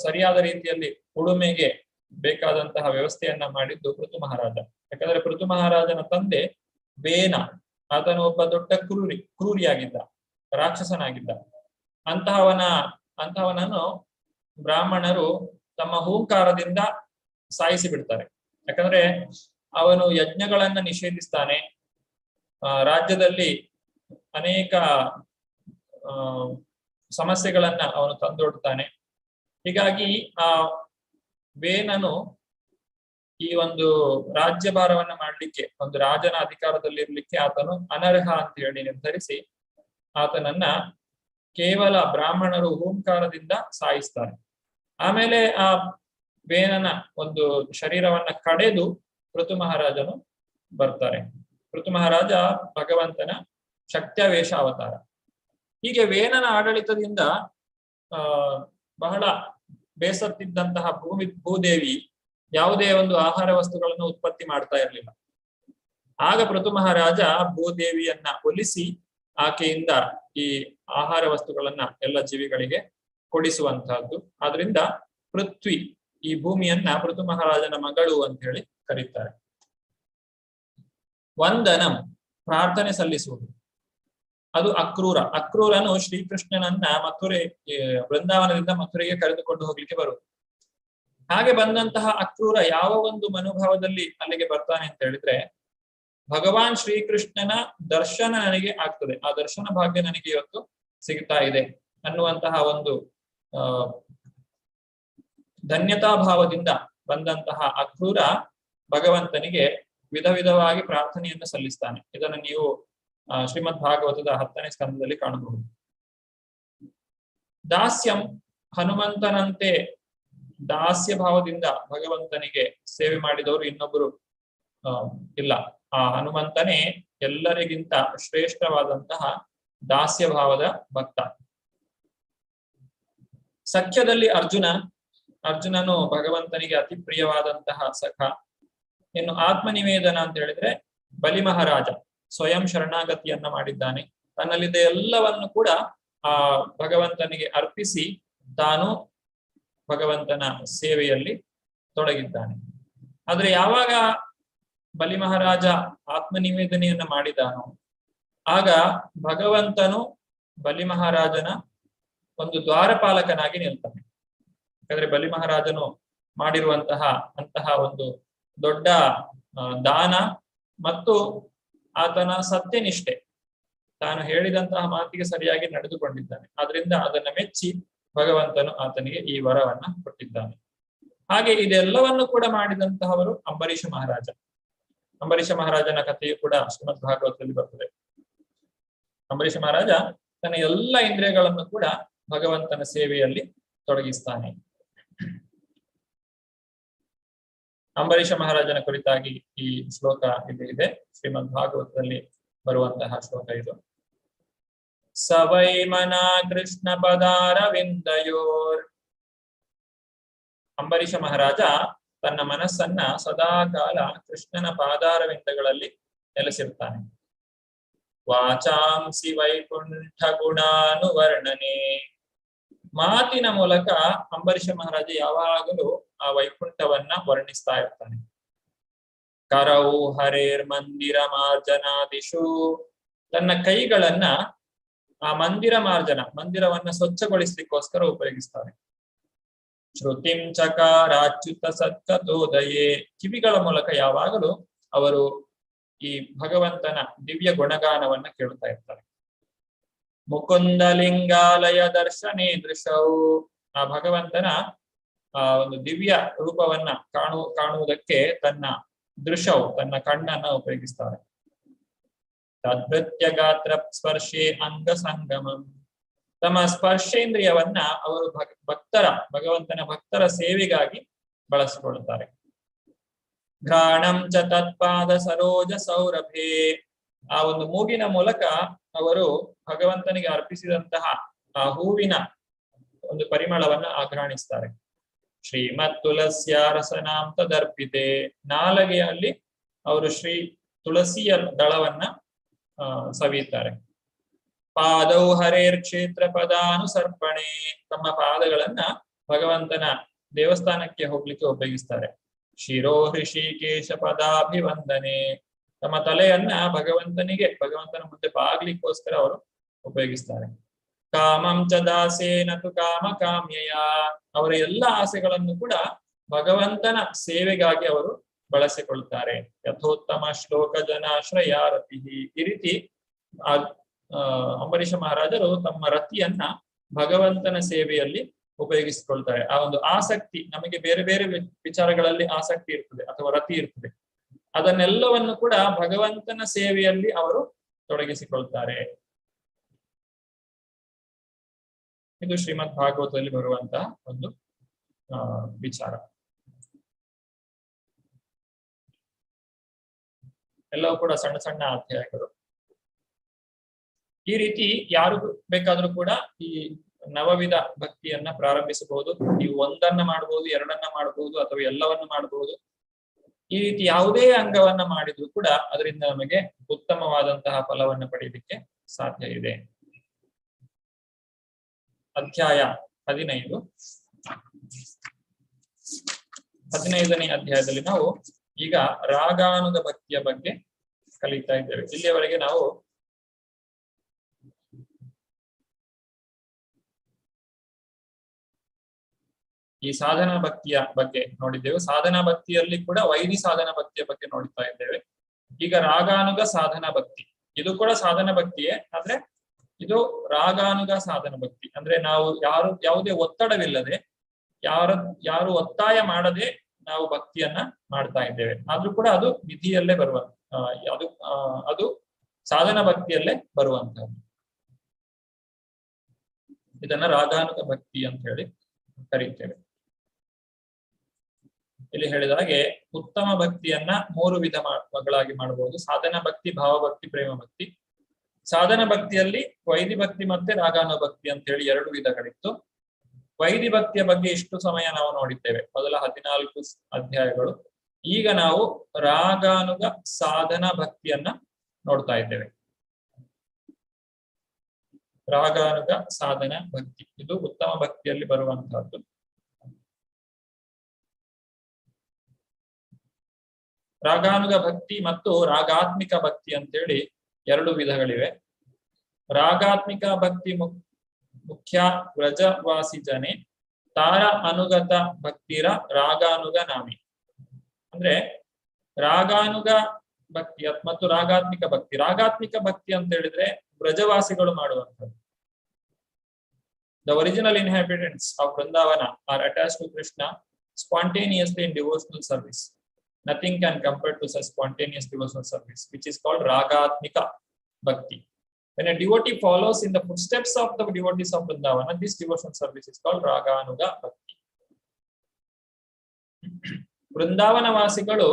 ಸರಿಯಾದ ರೀತಿಯಲ್ಲಿ ಉಳುಮೆಗೆ ಬೇಕಾದಂತಹ ವ್ಯವಸ್ಥೆಯನ್ನ ಮಾಡಿದ್ದು ಪೃಥು ಮಹಾರಾಜ. ಯಾಕಂದ್ರೆ ಪೃಥು ಮಹಾರಾಜನ ತಂದೆ ಬೇನ, ಆತನು ಒಬ್ಬ ದೊಡ್ಡ ಕ್ರೂರಿಯಾಗಿದ್ದ, ರಾಕ್ಷಸನಾಗಿದ್ದ. ಅಂತಹವನನ್ನು ಬ್ರಾಹ್ಮಣರು ತಮ್ಮ ಹೂಂಕಾರದಿಂದ ಸಾಯಿಸಿ ಬಿಡ್ತಾರೆ. ಯಾಕಂದ್ರೆ ಅವನು ಯಜ್ಞಗಳನ್ನ ನಿಷೇಧಿಸ್ತಾನೆ, ರಾಜ್ಯದಲ್ಲಿ ಅನೇಕ ಸಮಸ್ಯೆಗಳನ್ನ ಅವನು ತಂದೊಡ್ತಾನೆ. ಹೀಗಾಗಿ ಆ ವೇನನು ಈ ಒಂದು ರಾಜ್ಯಭಾರವನ್ನ ಮಾಡ್ಲಿಕ್ಕೆ, ಒಂದು ರಾಜನ ಅಧಿಕಾರದಲ್ಲಿರ್ಲಿಕ್ಕೆ ಆತನು ಅನರ್ಹ ಅಂತ ಹೇಳಿ ನಿರ್ಧರಿಸಿ ಆತನನ್ನ ಕೇವಲ ಬ್ರಾಹ್ಮಣರು ಹೂಂಕಾರದಿಂದ ಸಾಯಿಸ್ತಾರೆ. ಆಮೇಲೆ ಆ ವೇನನ ಒಂದು ಶರೀರವನ್ನ ಕಡೆದು ಋತು ಮಹಾರಾಜನು ಬರ್ತಾರೆ. ಋತು ಮಹಾರಾಜ ಭಗವಂತನ ಶಕ್ತ್ಯಾವೇಶ ಅವತಾರ. ಹೀಗೆ ವೇನನ ಆಡಳಿತದಿಂದ ಬಹಳ ಬೇಸತ್ತಿದ್ದಂತಹ ಭೂದೇವಿ ಯಾವುದೇ ಒಂದು ಆಹಾರ ವಸ್ತುಗಳನ್ನು ಉತ್ಪತ್ತಿ ಮಾಡ್ತಾ ಇರಲಿಲ್ಲ. ಆಗ ಪೃಥು ಮಹಾರಾಜ ಭೂದೇವಿಯನ್ನ ಒಲಿಸಿ ಆಕೆಯಿಂದ ಈ ಆಹಾರ ವಸ್ತುಗಳನ್ನ ಎಲ್ಲ ಜೀವಿಗಳಿಗೆ ಕೊಡಿಸುವಂತಹದ್ದು. ಆದ್ರಿಂದ ಪೃಥ್ವಿ, ಈ ಭೂಮಿಯನ್ನ ಪೃಥು ಮಹಾರಾಜನ ಮಗಳು ಅಂತ ಹೇಳಿ ಕರೀತಾರೆ. ವಂದನಂ, ಪ್ರಾರ್ಥನೆ ಸಲ್ಲಿಸುವುದು, ಅದು ಅಕ್ರೂರನು ಶ್ರೀಕೃಷ್ಣನನ್ನ ಬೃಂದಾವನದಿಂದ ಮಥುರೆಗೆ ಕರೆದುಕೊಂಡು ಹೋಗ್ಲಿಕ್ಕೆ ಬರುವುದು. ಹಾಗೆ ಬಂದಂತಹ ಅಕ್ರೂರ ಯಾವ ಒಂದು ಮನೋಭಾವದಲ್ಲಿ ಅಲ್ಲಿಗೆ ಬರ್ತಾನೆ ಅಂತ ಹೇಳಿದ್ರೆ, ಭಗವಾನ್ ಶ್ರೀಕೃಷ್ಣನ ದರ್ಶನ ನನಗೆ ಆಗ್ತದೆ, ಆ ದರ್ಶನ ಭಾಗ್ಯ ನನಗೆ ಇವತ್ತು ಸಿಗ್ತಾ ಇದೆ ಅನ್ನುವಂತಹ ಒಂದು ಧನ್ಯತಾ ಭಾವದಿಂದ ಬಂದಂತಹ ಅಕ್ರೂರ ಭಗವಂತನಿಗೆ ವಿಧ ವಿಧವಾಗಿ ಪ್ರಾರ್ಥನೆಯನ್ನು ಸಲ್ಲಿಸ್ತಾನೆ. ಇದನ್ನು ನೀವು ಶ್ರೀಮದ್ ಭಾಗವತದ 10ನೇ ಸ್ಕಂದದಲ್ಲಿ ಕಾಣಬಹುದು. ದಾಸ್ಯಂ, ಹನುಮಂತನಂತೆ ದಾಸ್ಯ ಭಾವದಿಂದ ಭಗವಂತನಿಗೆ ಸೇವೆ ಮಾಡಿದವರು ಇನ್ನೊಬ್ಬರು ಇಲ್ಲ. ಆ ಹನುಮಂತನೇ ಎಲ್ಲರಿಗಿಂತ ಶ್ರೇಷ್ಠವಾದಂತಹ ದಾಸ್ಯ ಭಾವದ ಭಕ್ತ. ಸಖ್ಯದಲ್ಲಿ ಅರ್ಜುನನು ಭಗವಂತನಿಗೆ ಅತಿ ಪ್ರಿಯವಾದಂತಹ ಸಖ. ಇನ್ನು ಆತ್ಮನಿವೇದನ ಅಂತ ಹೇಳಿದ್ರೆ ಬಲಿ ಮಹಾರಾಜ ಸ್ವಯಂ ಶರಣಾಗತಿಯನ್ನ ಮಾಡಿದ್ದಾನೆ. ತನ್ನಲ್ಲಿದ್ದ ಎಲ್ಲವನ್ನು ಕೂಡ ಆ ಭಗವಂತನಿಗೆ ಅರ್ಪಿಸಿ ತಾನು ಭಗವಂತನ ಸೇವೆಯಲ್ಲಿ ತೊಡಗಿದ್ದಾನೆ. ಆದ್ರೆ ಯಾವಾಗ ಬಲಿ ಮಹಾರಾಜ ಆತ್ಮನಿವೇದನೆಯನ್ನ ಮಾಡಿದಾನೋ ಆಗ ಭಗವಂತನು ಬಲಿ ಮಹಾರಾಜನ ಒಂದು ದ್ವಾರಪಾಲಕನಾಗಿ ನಿಲ್ತಾನೆ. ಯಾಕಂದ್ರೆ ಬಲಿ ಮಹಾರಾಜನು ಮಾಡಿರುವಂತಹ ಒಂದು ದೊಡ್ಡ ದಾನ ಮತ್ತು ಆತನ ಸತ್ಯನಿಷ್ಠೆ, ತಾನು ಹೇಳಿದಂತಹ ಮಾತಿಗೆ ಸರಿಯಾಗಿ ನಡೆದುಕೊಂಡಿದ್ದಾನೆ. ಆದ್ರಿಂದ ಅದನ್ನ ಮೆಚ್ಚಿ ಭಗವಂತನು ಆತನಿಗೆ ಈ ವರವನ್ನ ಕೊಟ್ಟಿದ್ದಾನೆ. ಹಾಗೆ ಇದೆಲ್ಲವನ್ನು ಕೂಡ ಮಾಡಿದಂತಹವರು ಅಂಬರೀಷ ಮಹಾರಾಜ. ಅಂಬರೀಷ ಮಹಾರಾಜನ ಕಥೆಯು ಕೂಡ ಶ್ರೀಮದ್ ಭಾಗವತದಲ್ಲಿ ಬರ್ತದೆ. ಅಂಬರೀಷ ಮಹಾರಾಜ ತನ್ನ ಎಲ್ಲ ಇಂದ್ರಿಯಗಳನ್ನು ಕೂಡ ಭಗವಂತನ ಸೇವೆಯಲ್ಲಿ ತೊಡಗಿಸ್ತಾನೆ. ಅಂಬರೀಷ ಮಹಾರಾಜನ ಕುರಿತಾಗಿ ಈ ಶ್ಲೋಕ ಇಲ್ಲಿ ಇದೆ, ಶ್ರೀಮದ್ ಭಾಗವತದಲ್ಲಿ ಬರುವಂತಹ ಶ್ಲೋಕ ಇದು. ಸವೈ ಮನಾ ಕೃಷ್ಣ ಪದಾರವಿಂದಯೋರ್. ಅಂಬರೀಷ ಮಹಾರಾಜ ತನ್ನ ಮನಸ್ಸನ್ನ ಸದಾ ಕಾಲ ಕೃಷ್ಣನ ಪಾದಾರವಿಂದಗಳಲ್ಲಿ ನೆಲೆಸಿರ್ತಾನೆ. ವಾಚಾಂಸಿ ವೈಕುಂಠ ಗುಣಾನುವರ್ಣನೆ. ಮಾತಿನ ಮೂಲಕ ಅಂಬರೀಷ ಮಹಾರಾಜ ಯಾವಾಗಲೂ ಆ ವೈಕುಂಠವನ್ನ ವರ್ಣಿಸ್ತಾ ಇರ್ತಾನೆ. ಕರೌ ಹರೇರ್ ಮಂದಿರ ಮಾರ್ಜನಾದಿಶು. ತನ್ನ ಕೈಗಳನ್ನ ಆ ಮಂದಿರವನ್ನ ಸ್ವಚ್ಛಗೊಳಿಸ್ಲಿಕ್ಕೋಸ್ಕರ ಉಪಯೋಗಿಸ್ತಾರೆ. ಶ್ರುತಿಂ ಚಕಾರಾಚ್ಯುತ ಸತ್ಕತೋದಯೇ. ಕಿವಿಗಳ ಮೂಲಕ ಯಾವಾಗಲೂ ಅವರು ಈ ಭಗವಂತನ ದಿವ್ಯ ಗುಣಗಾನವನ್ನ ಕೇಳ್ತಾ ಇರ್ತಾರೆ. ಮುಕುಂದ ಲಿಂಗಾಲಯ ದರ್ಶನೇ ದೃಶವು. ಆ ಭಗವಂತನ ಒಂದು ದಿವ್ಯ ರೂಪವನ್ನ ಕಾಣುವುದಕ್ಕೆ ತನ್ನ ಕಣ್ಣನ್ನ ಉಪಯೋಗಿಸ್ತಾರೆ. ತದ್ಭೃತ್ಯ ಗಾತ್ರ ಸ್ಪರ್ಶೆ ಅಂಗ ಸಂಗಮಂ. ತಮ್ಮ ಸ್ಪರ್ಶೇಂದ್ರಿಯವನ್ನ ಅವರು ಭಗವಂತನ ಭಕ್ತರ ಸೇವೆಗಾಗಿ ಬಳಸಿಕೊಳ್ಳುತ್ತಾರೆ. ಘ್ರಾಣಂ ಚ ತತ್ಪಾದ ಸರೋಜ ಸೌರಭೆ. ಆ ಒಂದು ಮೂಗಿನ ಮೂಲಕ ಅವರು ಭಗವಂತನಿಗೆ ಅರ್ಪಿಸಿದಂತಹ ಆ ಹೂವಿನ ಒಂದು ಪರಿಮಳವನ್ನ ಆಘ್ರಾಣಿಸ್ತಾರೆ. ಶ್ರೀಮತ್ ತುಳಸಿಯ ರಸನಾಂ ತದರ್ಪಿತೆ. ನಾಲಗೆಯಲ್ಲಿ ಅವರು ಶ್ರೀ ತುಳಸಿಯ ದಳವನ್ನ ಸವಿಯುತ್ತಾರೆ. ಪಾದೌ ಹರೇರ್ ಕ್ಷೇತ್ರ ಪದಾನುಸರ್ಪಣೆ. ತಮ್ಮ ಪಾದಗಳನ್ನ ಭಗವಂತನ ದೇವಸ್ಥಾನಕ್ಕೆ ಹೋಗ್ಲಿಕ್ಕೆ ಉಪಯೋಗಿಸ್ತಾರೆ. ಶಿರೋ ಹೃಷಿಕೇಶ ಪದಾಭಿವಂದನೆ. ತಮ್ಮ ತಲೆಯನ್ನ ಭಗವಂತನ ಮುಂದೆ ಬಾಗ್ಲಿಕ್ಕೋಸ್ಕರ ಅವರು ಉಪಯೋಗಿಸ್ತಾರೆ. ಕಾಮಂ ಚ ದಾಸೇನ ತು ಕಾಮ ಕಾಮ್ಯಯ. ಅವರ ಎಲ್ಲ ಆಸೆಗಳನ್ನು ಕೂಡ ಭಗವಂತನ ಸೇವೆಗಾಗಿ ಅವರು ಬಳಸಿಕೊಳ್ಳುತ್ತಾರೆ. ಯಥೋತ್ತಮ ಶ್ಲೋಕ ಜನಾಶ್ರಯ ರತಿ. ಈ ರೀತಿ ಅಂಬರೀಷ ಮಹಾರಾಜರು ತಮ್ಮ ರತಿಯನ್ನ ಭಗವಂತನ ಸೇವೆಯಲ್ಲಿ ಉಪಯೋಗಿಸಿಕೊಳ್ತಾರೆ. ಆ ಒಂದು ಆಸಕ್ತಿ, ನಮಗೆ ಬೇರೆ ಬೇರೆ ವಿಚಾರಗಳಲ್ಲಿ ಆಸಕ್ತಿ ಇರ್ತದೆ ಅಥವಾ ರತಿ ಇರ್ತದೆ, ಅದನ್ನೆಲ್ಲವನ್ನು ಕೂಡ ಭಗವಂತನ ಸೇವೆಯಲ್ಲಿ ಅವರು ತೊಡಗಿಸಿಕೊಳ್ತಾರೆ. ಇದು ಶ್ರೀಮದ್ ಭಾಗವತದಲ್ಲಿ ಬರುವಂತಹ ಒಂದು ವಿಚಾರ. ಎಲ್ಲವೂ ಕೂಡ ಸಣ್ಣ ಸಣ್ಣ ಅಧ್ಯಾಯಗಳು. ಈ ರೀತಿ ಯಾರು ಬೇಕಾದ್ರೂ ಕೂಡ ಈ ನವವಿಧ ಭಕ್ತಿಯನ್ನ ಪ್ರಾರಂಭಿಸಬಹುದು. ನೀವು ಒಂದನ್ನ ಮಾಡಬಹುದು, ಎರಡನ್ನ ಮಾಡಬಹುದು, ಅಥವಾ ಎಲ್ಲವನ್ನ ಮಾಡಬಹುದು. ಈ ರೀತಿ ಯಾವುದೇ ಅಂಗವನ್ನ ಮಾಡಿದ್ರು ಕೂಡ ಅದರಿಂದ ನಮಗೆ ಉತ್ತಮವಾದಂತಹ ಫಲವನ್ನು ಪಡೆಯಲಿಕ್ಕೆ ಸಾಧ್ಯ ಇದೆ. ಅಧ್ಯಾಯ 15. 15ನೇ ಅಧ್ಯಾಯದಲ್ಲಿ ನಾವು ಈಗ ರಾಗಾನುಗ ಭಕ್ತಿಯ ಬಗ್ಗೆ ಕಲಿತಾ ಇದ್ದೇವೆ. ಇಲ್ಲಿಯವರೆಗೆ ನಾವು ಈ ಸಾಧನಾ ಭಕ್ತಿಯ ಬಗ್ಗೆ ನೋಡಿದ್ದೆವು. ಸಾಧನಾ ಭಕ್ತಿಯಲ್ಲಿ ಕೂಡ ವೈದಿ ಸಾಧನಾ ಭಕ್ತಿಯ ಬಗ್ಗೆ ನೋಡ್ತಾ ಇದ್ದೇವೆ. ಈಗ ರಾಗಾನುಗ ಸಾಧನಾ ಭಕ್ತಿ, ಇದು ಕೂಡ ಸಾಧನಾ ಭಕ್ತಿಯೇ, ಆದ್ರೆ ಇದು ರಾಗಾನುಗ ಸಾಧನ ಭಕ್ತಿ. ಅಂದ್ರೆ ನಾವು ಯಾವುದೇ ಒತ್ತಡವಿಲ್ಲದೆ, ಯಾರು ಒತ್ತಾಯ ಮಾಡದೆ ನಾವು ಭಕ್ತಿಯನ್ನ ಮಾಡ್ತಾ ಇದ್ದೇವೆ. ಆದ್ರೂ ಕೂಡ ಅದು ವಿಧಿಯಲ್ಲೇ ಬರುವ ಅದು ಸಾಧನ ಭಕ್ತಿಯಲ್ಲೇ ಬರುವಂತಹದ್ದು. ಇದನ್ನ ರಾಗಾನುಗ ಭಕ್ತಿ ಅಂತ ಹೇಳಿ ಕರೀತೇವೆ. ಇಲ್ಲಿ ಹೇಳಿದ ಹಾಗೆ ಉತ್ತಮ ಭಕ್ತಿಯನ್ನ 3 ವಿಧಗಳಾಗಿ ಮಾಡಬಹುದು. ಸಾಧನ ಭಕ್ತಿ, ಭಾವಭಕ್ತಿ, ಪ್ರೇಮ ಭಕ್ತಿ. ಸಾಧನ ಭಕ್ತಿಯಲ್ಲಿ ವೈದಿ ಭಕ್ತಿ ಮತ್ತೆ ರಾಗಾನುಗ ಭಕ್ತಿ ಅಂತ ಹೇಳಿ 2 ವಿಧಗಳಿತ್ತು. ವೈದಿ ಭಕ್ತಿಯ ಬಗ್ಗೆ ಇಷ್ಟು ಸಮಯ ನಾವು ನೋಡಿದ್ದೇವೆ, ಮೊದಲ 14 ಅಧ್ಯಾಯಗಳು. ಈಗ ನಾವು ರಾಗಾನುಗ ಸಾಧನ ಭಕ್ತಿಯನ್ನ ನೋಡ್ತಾ ಇದ್ದೇವೆ. ರಾಗಾನುಗ ಸಾಧನ ಭಕ್ತಿ ಇದು ಉತ್ತಮ ಭಕ್ತಿಯಲ್ಲಿ ಬರುವಂತಹದ್ದು. ರಾಗಾನುಗ ಭಕ್ತಿ ಮತ್ತು ರಾಗಾತ್ಮಿಕ ಭಕ್ತಿ ಅಂತೇಳಿ 2 ವಿಧಗಳಿವೆ. ರಾಗಾತ್ಮಿಕ ಭಕ್ತಿ ಮುಖ್ಯ ವ್ರಜವಾಸಿ ಜನೆ ತಾರ ಅನುಗತ ಭಕ್ತಿರ ರಾಗಾನುಗ ನಾಮಿ. ಅಂದ್ರೆ ರಾಗಾನುಗ ಭಕ್ತಿ ಮತ್ತು ರಾಗಾತ್ಮಿಕ ಭಕ್ತಿ. ರಾಗಾತ್ಮಿಕ ಭಕ್ತಿ ಅಂತ ಹೇಳಿದ್ರೆ ವ್ರಜವಾಸಿಗಳು ಮಾಡುವಂಥದ್ದು. The original inhabitants of Vrindavana are attached to Krishna spontaneously in devotional service. Nothing can compare to such spontaneous devotional service, which is called Ragatmika Bhakti. When a devotee follows in the footsteps of the devotees of Vrindavana, this devotional service is called Raganuga Bhakti. ವೃಂದಾವನ ವಾಸಿಗಳು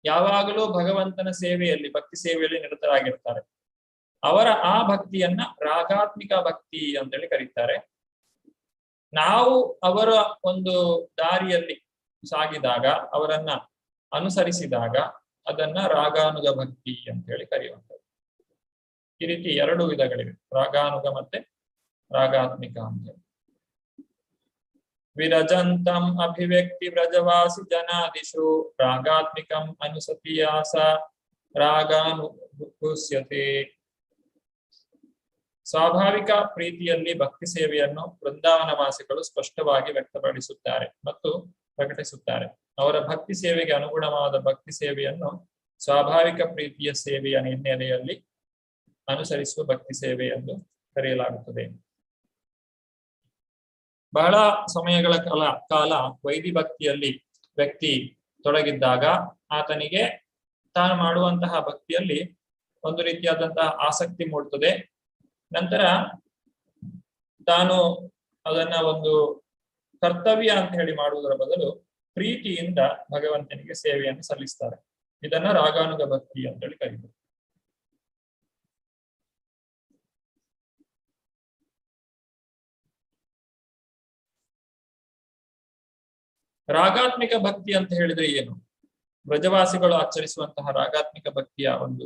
ಯಾವಾಗಲೂ ಭಗವಂತನ ಸೇವೆಯಲ್ಲಿ, ಭಕ್ತಿ ಸೇವೆಯಲ್ಲಿ ನಿರತರಾಗಿರ್ತಾರೆ. ಅವರ ಆ ಭಕ್ತಿಯನ್ನ ರಾಗಾತ್ಮಿಕ ಭಕ್ತಿ ಅಂತೇಳಿ ಕರೀತಾರೆ. ನಾವು ಅವರ ಒಂದು ದಾರಿಯಲ್ಲಿ ಸಾಗಿದಾಗ, ಅವರನ್ನ ಅನುಸರಿಸಿದಾಗ ಅದನ್ನ ರಾಗಾನುಗ ಭಕ್ತಿ ಅಂತ ಹೇಳಿ ಕರೆಯುವಂಥದ್ದು. ಈ ರೀತಿ 2 ವಿಧಗಳಿವೆ, ರಾಗಾನುಗ ಮತ್ತೆ ರಾಗಾತ್ಮಿಕ ಅಂತ ಹೇಳಿ. ವಿರಜಂತಂ ಅಭಿವ್ಯಕ್ತಿ ವ್ರಜವಾಸಿ ಜನಾದಿಷು ರಾಗಾತ್ಮಿಕಂ ಅನುಸತಿಯಾಸ ರಾಗಾನುಭೂಸ್ಯತೆ. ಸ್ವಾಭಾವಿಕ ಪ್ರೀತಿಯಲ್ಲಿ ಭಕ್ತಿ ಸೇವೆಯನ್ನು ವೃಂದಾವನ ವಾಸಿಗಳು ಸ್ಪಷ್ಟವಾಗಿ ವ್ಯಕ್ತಪಡಿಸುತ್ತಾರೆ ಮತ್ತು ಪ್ರಕಟಿಸುತ್ತಾರೆ. ಅವರ ಭಕ್ತಿ ಸೇವೆಗೆ ಅನುಗುಣವಾದ ಭಕ್ತಿ ಸೇವೆಯನ್ನು ಸ್ವಾಭಾವಿಕ ಪ್ರೀತಿಯ ಸೇವೆಯ ಹಿನ್ನೆಲೆಯಲ್ಲಿ ಅನುಸರಿಸುವ ಭಕ್ತಿ ಸೇವೆ ಎಂದು ಕರೆಯಲಾಗುತ್ತದೆ. ಬಹಳ ಸಮಯಗಳ ಕಾಲ ವೈದಿ ಭಕ್ತಿಯಲ್ಲಿ ವ್ಯಕ್ತಿ ತೊಡಗಿದ್ದಾಗ ಆತನಿಗೆ ತಾನು ಮಾಡುವಂತಹ ಭಕ್ತಿಯಲ್ಲಿ ಒಂದು ರೀತಿಯಾದಂತಹ ಆಸಕ್ತಿ ಮೂಡುತ್ತದೆ. ನಂತರ ತಾನು ಅದನ್ನ ಒಂದು ಕರ್ತವ್ಯ ಅಂತ ಹೇಳಿ ಮಾಡುವುದರ ಬದಲು ಪ್ರೀತಿಯಿಂದ ಭಗವಂತನಿಗೆ ಸೇವೆಯನ್ನು ಸಲ್ಲಿಸ್ತಾರೆ. ಇದನ್ನ ರಾಗಾನುಗ ಭಕ್ತಿ ಅಂತ ಹೇಳಿ ಕರೀತಾರೆ. ರಾಗಾತ್ಮಿಕ ಭಕ್ತಿ ಅಂತ ಹೇಳಿದ್ರೆ ಏನು? ವ್ರಜವಾಸಿಗಳು ಆಚರಿಸುವಂತಹ ರಾಗಾತ್ಮಿಕ ಭಕ್ತಿಯ ಒಂದು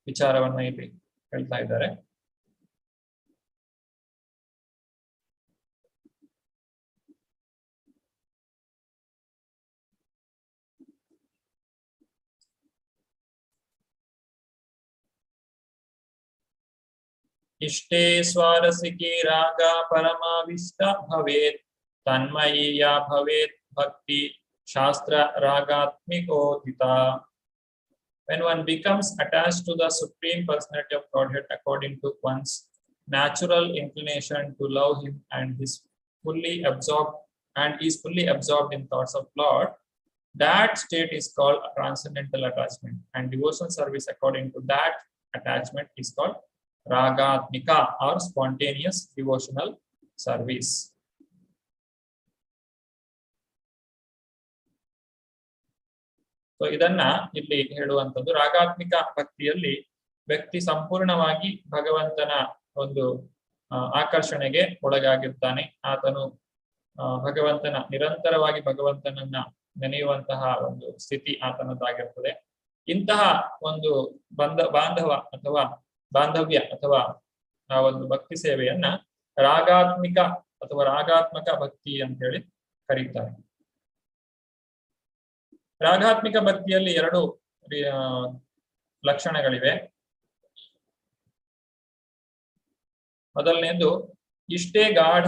ವಿಚಾರವನ್ನ ಇಲ್ಲಿ ಹೇಳ್ತಾ ಇದ್ದಾರೆ. ಇಷ್ಟೇ ಸ್ವಾರಸಿಕಿ ರಾಗ ಪರಮಾವಿಷ್ಟ ಭವೇತ್ ತನ್ಮಯೀಯ ಭವೇತ್ ಭಕ್ತಿ ಶಾಸ್ತ್ರ ರಾಗಾತ್ಮಿಕೋದಿತ. When one becomes attached to the Supreme Personality of Godhead according to one's natural inclination to love Him and is fully absorbed in thoughts of Lord, that state is called transcendental attachment, and devotional service according to that attachment is called Ragatmika or spontaneous devotional service. So ಇದನ್ನ ಇಲ್ಲಿ ಹೇಳುವಂಥದ್ದು. ರಾಗಾತ್ಮಿಕ ಭಕ್ತಿಯಲ್ಲಿ ವ್ಯಕ್ತಿ ಸಂಪೂರ್ಣವಾಗಿ ಭಗವಂತನ ಒಂದು ಆಕರ್ಷಣೆಗೆ ಒಳಗಾಗಿರ್ತಾನೆ. ಆತನು ನಿರಂತರವಾಗಿ ಭಗವಂತನನ್ನ ನೆನೆಯುವಂತಹ ಒಂದು ಸ್ಥಿತಿ ಆತನದ್ದಾಗಿರ್ತದೆ. ಇಂತಹ ಒಂದು ಬಾಂಧವ್ಯ ಅಥವಾ ಆ ಒಂದು ಭಕ್ತಿ ಸೇವೆಯನ್ನ ರಾಗಾತ್ಮಿಕ ಅಥವಾ ರಾಗಾತ್ಮಕ ಭಕ್ತಿ ಅಂತ ಹೇಳಿ ಕರೀತಾರೆ. ರಾಗಾತ್ಮಿಕ ಭಕ್ತಿಯಲ್ಲಿ 2 ಲಕ್ಷಣಗಳಿವೆ. ಮೊದಲನೇದು ಇಷ್ಟೇ ಗಾಢ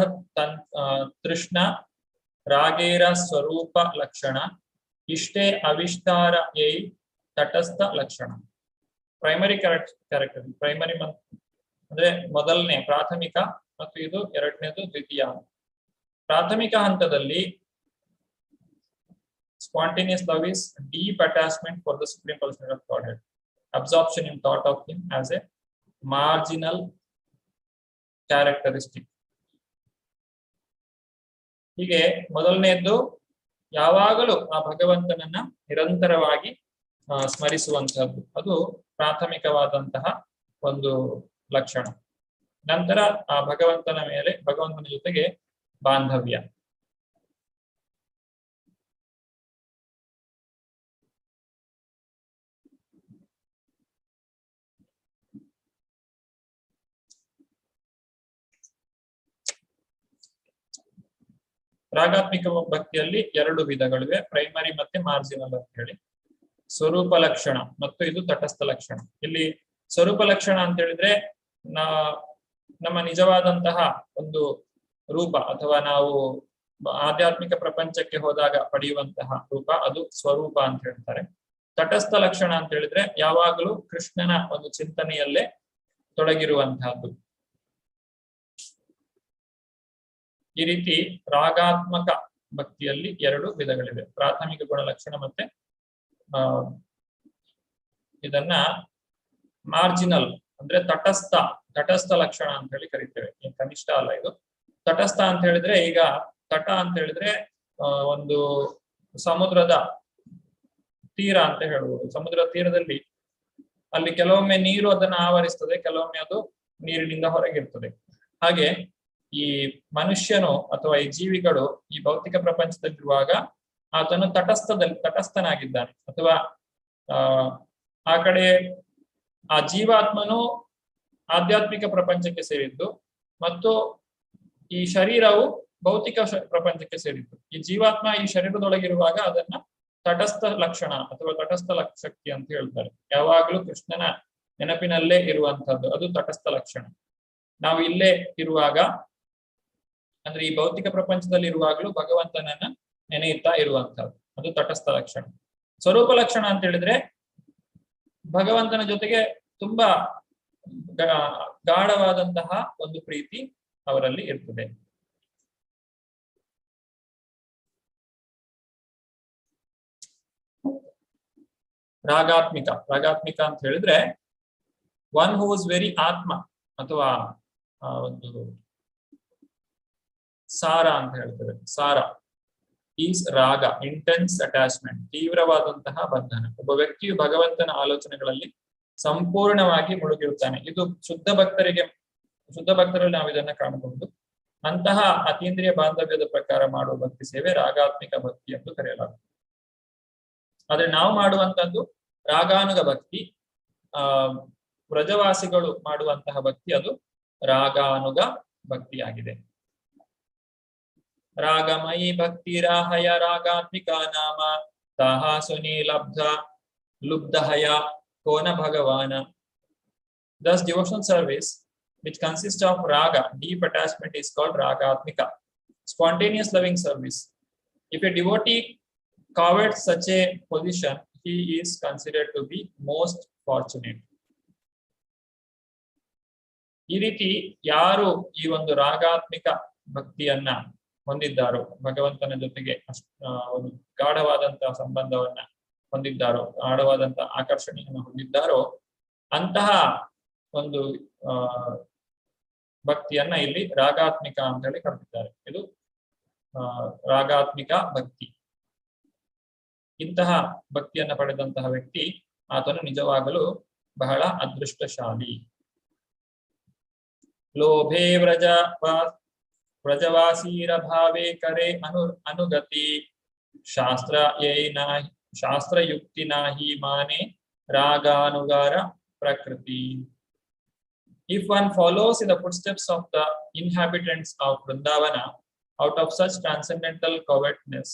ತೃಷ್ಣ ರಾಗೇರ ಸ್ವರೂಪ ಲಕ್ಷಣ, ಇಷ್ಟೇ ಅವಿಷ್ಟಾರ ತಟಸ್ಥ ಲಕ್ಷಣ. ಪ್ರೈಮರಿ ಕ್ಯಾರೆಕ್ಟರ್, ಪ್ರೈಮರಿ ಅಂದ್ರೆ ಮೊದಲನೇ ಪ್ರಾಥಮಿಕ ಮತ್ತು ಇದು ಎರಡನೇದು ದ್ವಿತೀಯ. ಪ್ರಾಥಮಿಕ ಹಂತದಲ್ಲಿ spontaneous love is deep attachment for the Supreme Personality of Godhead, absorption in thought of Him as a marginal characteristic. ಹೀಗೆ ಮೊದಲನೆಯದ್ದು ಯಾವಾಗಲೂ ಆ ಭಗವಂತನನ್ನ ನಿರಂತರವಾಗಿ ಸ್ಮರಿಸುವಂತಹದ್ದು, ಅದು ಪ್ರಾಥಮಿಕವಾದಂತಹ ಒಂದು ಲಕ್ಷಣ. ನಂತರ ಆ ಭಗವಂತನ ಜೊತೆಗೆ ಬಾಂಧವ್ಯ. ರಾಗಾತ್ಮಿಕ ಭಕ್ತಿಯಲ್ಲಿ ಎರಡು ವಿಧಗಳಿವೆ, ಪ್ರೈಮರಿ ಮತ್ತೆ ಮಾರ್ಜಿನಲ್ ಅಂತ ಹೇಳಿ. ಸ್ವರೂಪ ಲಕ್ಷಣ ಮತ್ತು ಇದು ತಟಸ್ಥ ಲಕ್ಷಣ. ಇಲ್ಲಿ ಸ್ವರೂಪ ಲಕ್ಷಣ ಅಂತ ಹೇಳಿದ್ರೆ ನಮ್ಮ ನಿಜವಾದಂತಹ ಒಂದು ರೂಪ ಅಥವಾ ನಾವು ಆಧ್ಯಾತ್ಮಿಕ ಪ್ರಪಂಚಕ್ಕೆ ಹೋದಾಗ ಪಡೆಯುವಂತಹ ರೂಪ, ಅದು ಸ್ವರೂಪ ಅಂತ ಹೇಳ್ತಾರೆ. ತಟಸ್ಥ ಲಕ್ಷಣ ಅಂತ ಹೇಳಿದ್ರೆ ಯಾವಾಗಲೂ ಕೃಷ್ಣನ ಒಂದು ಚಿಂತನೆಯಲ್ಲೇ ತೊಡಗಿರುವಂತಹದ್ದು. ಈ ರೀತಿ ರಾಗಾತ್ಮಕ ಭಕ್ತಿಯಲ್ಲಿ ಎರಡು ವಿಧಗಳಿವೆ, ಪ್ರಾಥಮಿಕ ಗುಣಲಕ್ಷಣ ಮತ್ತೆ ಇದನ್ನ ಮಾರ್ಜಿನಲ್ ಅಂದ್ರೆ ತಟಸ್ಥ ಲಕ್ಷಣ ಅಂತ ಹೇಳಿ ಕರಿತೇವೆ. ಕನಿಷ್ಠ ಅಲ್ಲ ಇದು. ತಟಸ್ಥ ಅಂತ ಹೇಳಿದ್ರೆ, ಈಗ ತಟ ಅಂತ ಹೇಳಿದ್ರೆ ಒಂದು ಸಮುದ್ರದ ತೀರ ಅಂತ ಹೇಳ್ಬೋದು. ಸಮುದ್ರ ತೀರದಲ್ಲಿ ಅಲ್ಲಿ ಕೆಲವೊಮ್ಮೆ ನೀರು ಅದನ್ನ ಆವರಿಸ್ತದೆ, ಕೆಲವೊಮ್ಮೆ ಅದು ನೀರಿನಿಂದ ಹೊರಗಿರ್ತದೆ. ಹಾಗೆ ಈ ಮನುಷ್ಯನು ಅಥವಾ ಈ ಜೀವಿಗಳು ಈ ಭೌತಿಕ ಪ್ರಪಂಚದಲ್ಲಿರುವಾಗ ಆತನು ತಟಸ್ಥನಾಗಿದ್ದಾನೆ, ಅಥವಾ ಆ ಕಡೆ ಆ ಜೀವಾತ್ಮನು ಆಧ್ಯಾತ್ಮಿಕ ಪ್ರಪಂಚಕ್ಕೆ ಸೇರಿದ್ದು ಮತ್ತು ಈ ಶರೀರವು ಭೌತಿಕ ಪ್ರಪಂಚಕ್ಕೆ ಸೇರಿದ್ದು. ಈ ಜೀವಾತ್ಮ ಈ ಶರೀರದೊಳಗಿರುವಾಗ ಅದನ್ನ ತಟಸ್ಥ ಲಕ್ಷಣ ಅಥವಾ ತಟಸ್ಥ ಶಕ್ತಿ ಅಂತ ಹೇಳ್ತಾರೆ. ಯಾವಾಗಲೂ ಕೃಷ್ಣನ ನೆನಪಿನಲ್ಲೇ ಇರುವಂತಹದ್ದು, ಅದು ತಟಸ್ಥ ಲಕ್ಷಣ. ನಾವು ಇಲ್ಲೇ ಇರುವಾಗ ಅಂದ್ರೆ ಈ ಭೌತಿಕ ಪ್ರಪಂಚದಲ್ಲಿ ಇರುವಾಗಲೂ ಭಗವಂತನನ್ನ ನೆನೆಯುತ್ತಾ ಇರುವಂತಹದ್ದು, ಅದು ತಟಸ್ಥ ಲಕ್ಷಣ. ಸ್ವರೂಪ ಲಕ್ಷಣ ಅಂತ ಹೇಳಿದ್ರೆ ಭಗವಂತನ ಜೊತೆಗೆ ತುಂಬಾ ಗಾಢವಾದಂತಹ ಒಂದು ಪ್ರೀತಿ ಅವರಲ್ಲಿ ಇರ್ತದೆ. ರಾಗಾತ್ಮಿಕ ಅಂತ ಹೇಳಿದ್ರೆ ಒನ್ ಹೂ ಇಸ್ ವೆರಿ ಆತ್ಮ ಅಥವಾ ಒಂದು ಸಾರ ಅಂತ ಹೇಳ್ತೇವೆ. ಸಾರ ಈಸ್ ರಾಗ, ಇಂಟೆನ್ಸ್ ಅಟ್ಯಾಚ್ಮೆಂಟ್, ತೀವ್ರವಾದಂತಹ ಬಂಧನ. ಒಬ್ಬ ವ್ಯಕ್ತಿಯು ಭಗವಂತನ ಆಲೋಚನೆಗಳಲ್ಲಿ ಸಂಪೂರ್ಣವಾಗಿ ಮುಳುಗಿರುತ್ತಾನೆ. ಇದು ಶುದ್ಧ ಭಕ್ತರಲ್ಲಿ ನಾವು ಇದನ್ನ ಕಾಣಬಹುದು. ಅಂತಹ ಅತೀಂದ್ರಿಯ ಬಾಂಧವ್ಯದ ಪ್ರಕಾರ ಮಾಡುವ ಭಕ್ತಿ ಸೇವೆ ರಾಗಾತ್ಮಿಕ ಭಕ್ತಿ ಎಂದು ಕರೆಯಲಾಗುತ್ತದೆ. ಆದ್ರೆ ನಾವು ಮಾಡುವಂತದ್ದು ರಾಗಾನುಗ ಭಕ್ತಿ. ವ್ರಜವಾಸಿಗಳು ಮಾಡುವಂತಹ ಭಕ್ತಿ ಅದು ರಾಗಾನುಗ ಭಕ್ತಿಯಾಗಿದೆ. ರಾಗಮಯಿ ಭಕ್ತಿ ರಾಹಯ ರಾಗಾತ್ಮಿಕ ನಾಮ ತಾಹ ಸುನಿ ಲುಬ್ಧಹಯ ಕೋನ ಭಗವಾನ. Thus devotional service which consists of raga, deep attachment, is called ragatmika, spontaneous loving service. If a devotee covets such a position, he is considered to be most fortunate. ಈ ರೀತಿ ಯಾರು ಈ ಒಂದು ರಾಗಾತ್ಮಿಕ ಭಕ್ತಿಯನ್ನ ಹೊಂದಿದ್ದಾರೋ, ಭಗವಂತನ ಜೊತೆಗೆ ಒಂದು ಗಾಢವಾದಂತಹ ಸಂಬಂಧವನ್ನ ಹೊಂದಿದ್ದಾರೋ, ಗಾಢವಾದಂತಹ ಆಕರ್ಷಣೆಯನ್ನು ಹೊಂದಿದ್ದಾರೋ, ಅಂತಹ ಒಂದು ಭಕ್ತಿಯನ್ನ ಇಲ್ಲಿ ರಾಗಾತ್ಮಿಕ ಅಂತ ಹೇಳಿ ಕರೆದಿದ್ದಾರೆ. ಇದು ರಾಗಾತ್ಮಿಕ ಭಕ್ತಿ. ಇಂತಹ ಭಕ್ತಿಯನ್ನ ಪಡೆದಂತಹ ವ್ಯಕ್ತಿ ಆತನು ನಿಜವಾಗಲೂ ಬಹಳ ಅದೃಷ್ಟಶಾಲಿ. ಲೋಭೆ ವ್ರಜವಾಸೀರ ಭಾವೇ ಕರೆ ಅನುಗತಿ ಶಾಸ್ತ್ರಯುಕ್ತಿ ನಾಹಿ ಮಾನೆ ರಾಗಾನುಗಾರ ಪ್ರಕೃತಿ. If one follows in the footsteps of the inhabitants of Vrindavana out of such transcendental covetousness,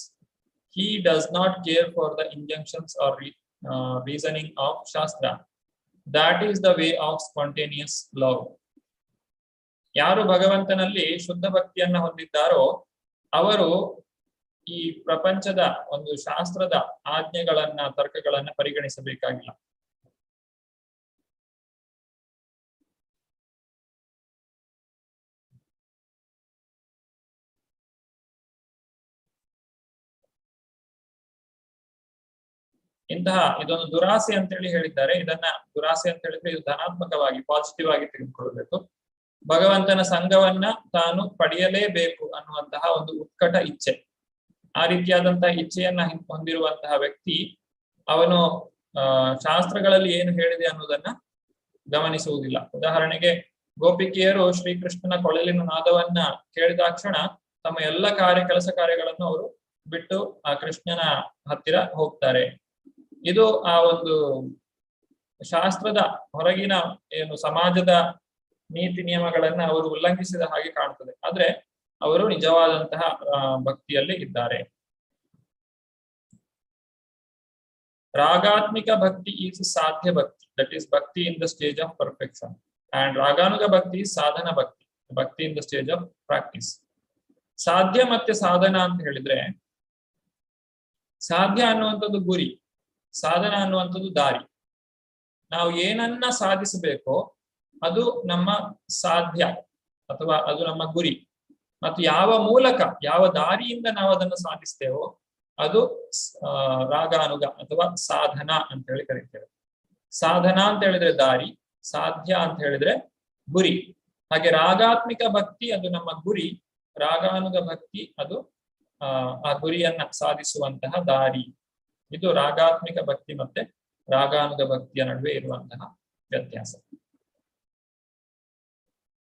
he does not care for the injunctions or reasoning of Shastra. That is the way of spontaneous love. ಯಾರು ಭಗವಂತನಲ್ಲಿ ಶುದ್ಧ ಭಕ್ತಿಯನ್ನ ಹೊಂದಿದ್ದಾರೋ ಅವರು ಈ ಪ್ರಪಂಚದ ಒಂದು ಶಾಸ್ತ್ರದ ಆಜ್ಞೆಗಳನ್ನ, ತರ್ಕಗಳನ್ನ ಪರಿಗಣಿಸಬೇಕಾಗಿಲ್ಲ. ಇಂತಹ ಇದೊಂದು ದುರಾಸೆ ಅಂತೇಳಿ ಹೇಳಿದ್ದಾರೆ. ಇದನ್ನ ದುರಾಸೆ ಅಂತ ಹೇಳಿದ್ರೆ ಇದು ಧನಾತ್ಮಕವಾಗಿ ಪಾಸಿಟಿವ್ ಆಗಿ ತೆಗೆದುಕೊಳ್ಳಬೇಕು. ಭಗವಂತನ ಸಂಘವನ್ನ ತಾನು ಪಡೆಯಲೇಬೇಕು ಅನ್ನುವಂತಹ ಒಂದು ಉತ್ಕಟ ಇಚ್ಛೆ. ಆ ರೀತಿಯಾದಂತಹ ಇಚ್ಛೆಯನ್ನ ಹೊಂದಿರುವಂತಹ ವ್ಯಕ್ತಿ ಅವನು ಶಾಸ್ತ್ರಗಳಲ್ಲಿ ಏನು ಹೇಳಿದೆ ಅನ್ನೋದನ್ನ ಗಮನಿಸುವುದಿಲ್ಲ. ಉದಾಹರಣೆಗೆ ಗೋಪಿಕೆಯರು ಶ್ರೀಕೃಷ್ಣನ ಕೊಳಲಿನ ನಾದವನ್ನ ಕೇಳಿದಾಕ್ಷಣ ತಮ್ಮ ಎಲ್ಲ ಕೆಲಸ ಕಾರ್ಯಗಳನ್ನು ಅವರು ಬಿಟ್ಟು ಆ ಕೃಷ್ಣನ ಹತ್ತಿರ ಹೋಗ್ತಾರೆ. ಇದು ಆ ಒಂದು ಶಾಸ್ತ್ರದ ಹೊರಗಿನ ಏನು ಸಮಾಜದ ನೀತಿ ನಿಯಮಗಳನ್ನ ಅವರು ಉಲ್ಲಂಘಿಸಿದ ಹಾಗೆ ಕಾಣ್ತದೆ. ಆದ್ರೆ ಅವರು ನಿಜವಾದಂತಹ ಭಕ್ತಿಯಲ್ಲಿ ಇದ್ದಾರೆ. Ragatmika Bhakti is Sadhya Bhakti, that is Bhakti in the stage of perfection. And Raganuga Bhakti is Sadhana Bhakti, Bhakti in the stage of practice. ಸಾಧ್ಯ ಮತ್ತೆ ಸಾಧನ ಅಂತ ಹೇಳಿದ್ರೆ, ಸಾಧ್ಯ ಅನ್ನುವಂಥದ್ದು ಗುರಿ, ಸಾಧನ ಅನ್ನುವಂಥದ್ದು ದಾರಿ. ನಾವು ಏನನ್ನ ಸಾಧಿಸಬೇಕೋ ಅದು ನಮ್ಮ ಸಾಧ್ಯ ಅಥವಾ ಅದು ನಮ್ಮ ಗುರಿ. ಮತ್ತು ಯಾವ ಮೂಲಕ, ಯಾವ ದಾರಿಯಿಂದ ನಾವು ಅದನ್ನು ಸಾಧಿಸ್ತೇವೋ ಅದು ರಾಗಾನುಗ ಅಥವಾ ಸಾಧನ ಅಂತ ಹೇಳಿ ಕರೀತೇವೆ. ಸಾಧನ ಅಂತ ಹೇಳಿದ್ರೆ ದಾರಿ, ಸಾಧ್ಯ ಅಂತ ಹೇಳಿದ್ರೆ ಗುರಿ. ಹಾಗೆ ರಾಗಾತ್ಮಿಕ ಭಕ್ತಿ ಅದು ನಮ್ಮ ಗುರಿ, ರಾಗಾನುಗ ಭಕ್ತಿ ಅದು ಆ ಗುರಿಯನ್ನ ಸಾಧಿಸುವಂತಹ ದಾರಿ. ಇದು ರಾಗಾತ್ಮಿಕ ಭಕ್ತಿ ಮತ್ತೆ ರಾಗಾನುಗ ಭಕ್ತಿಯ ನಡುವೆ ಇರುವಂತಹ ವ್ಯತ್ಯಾಸ.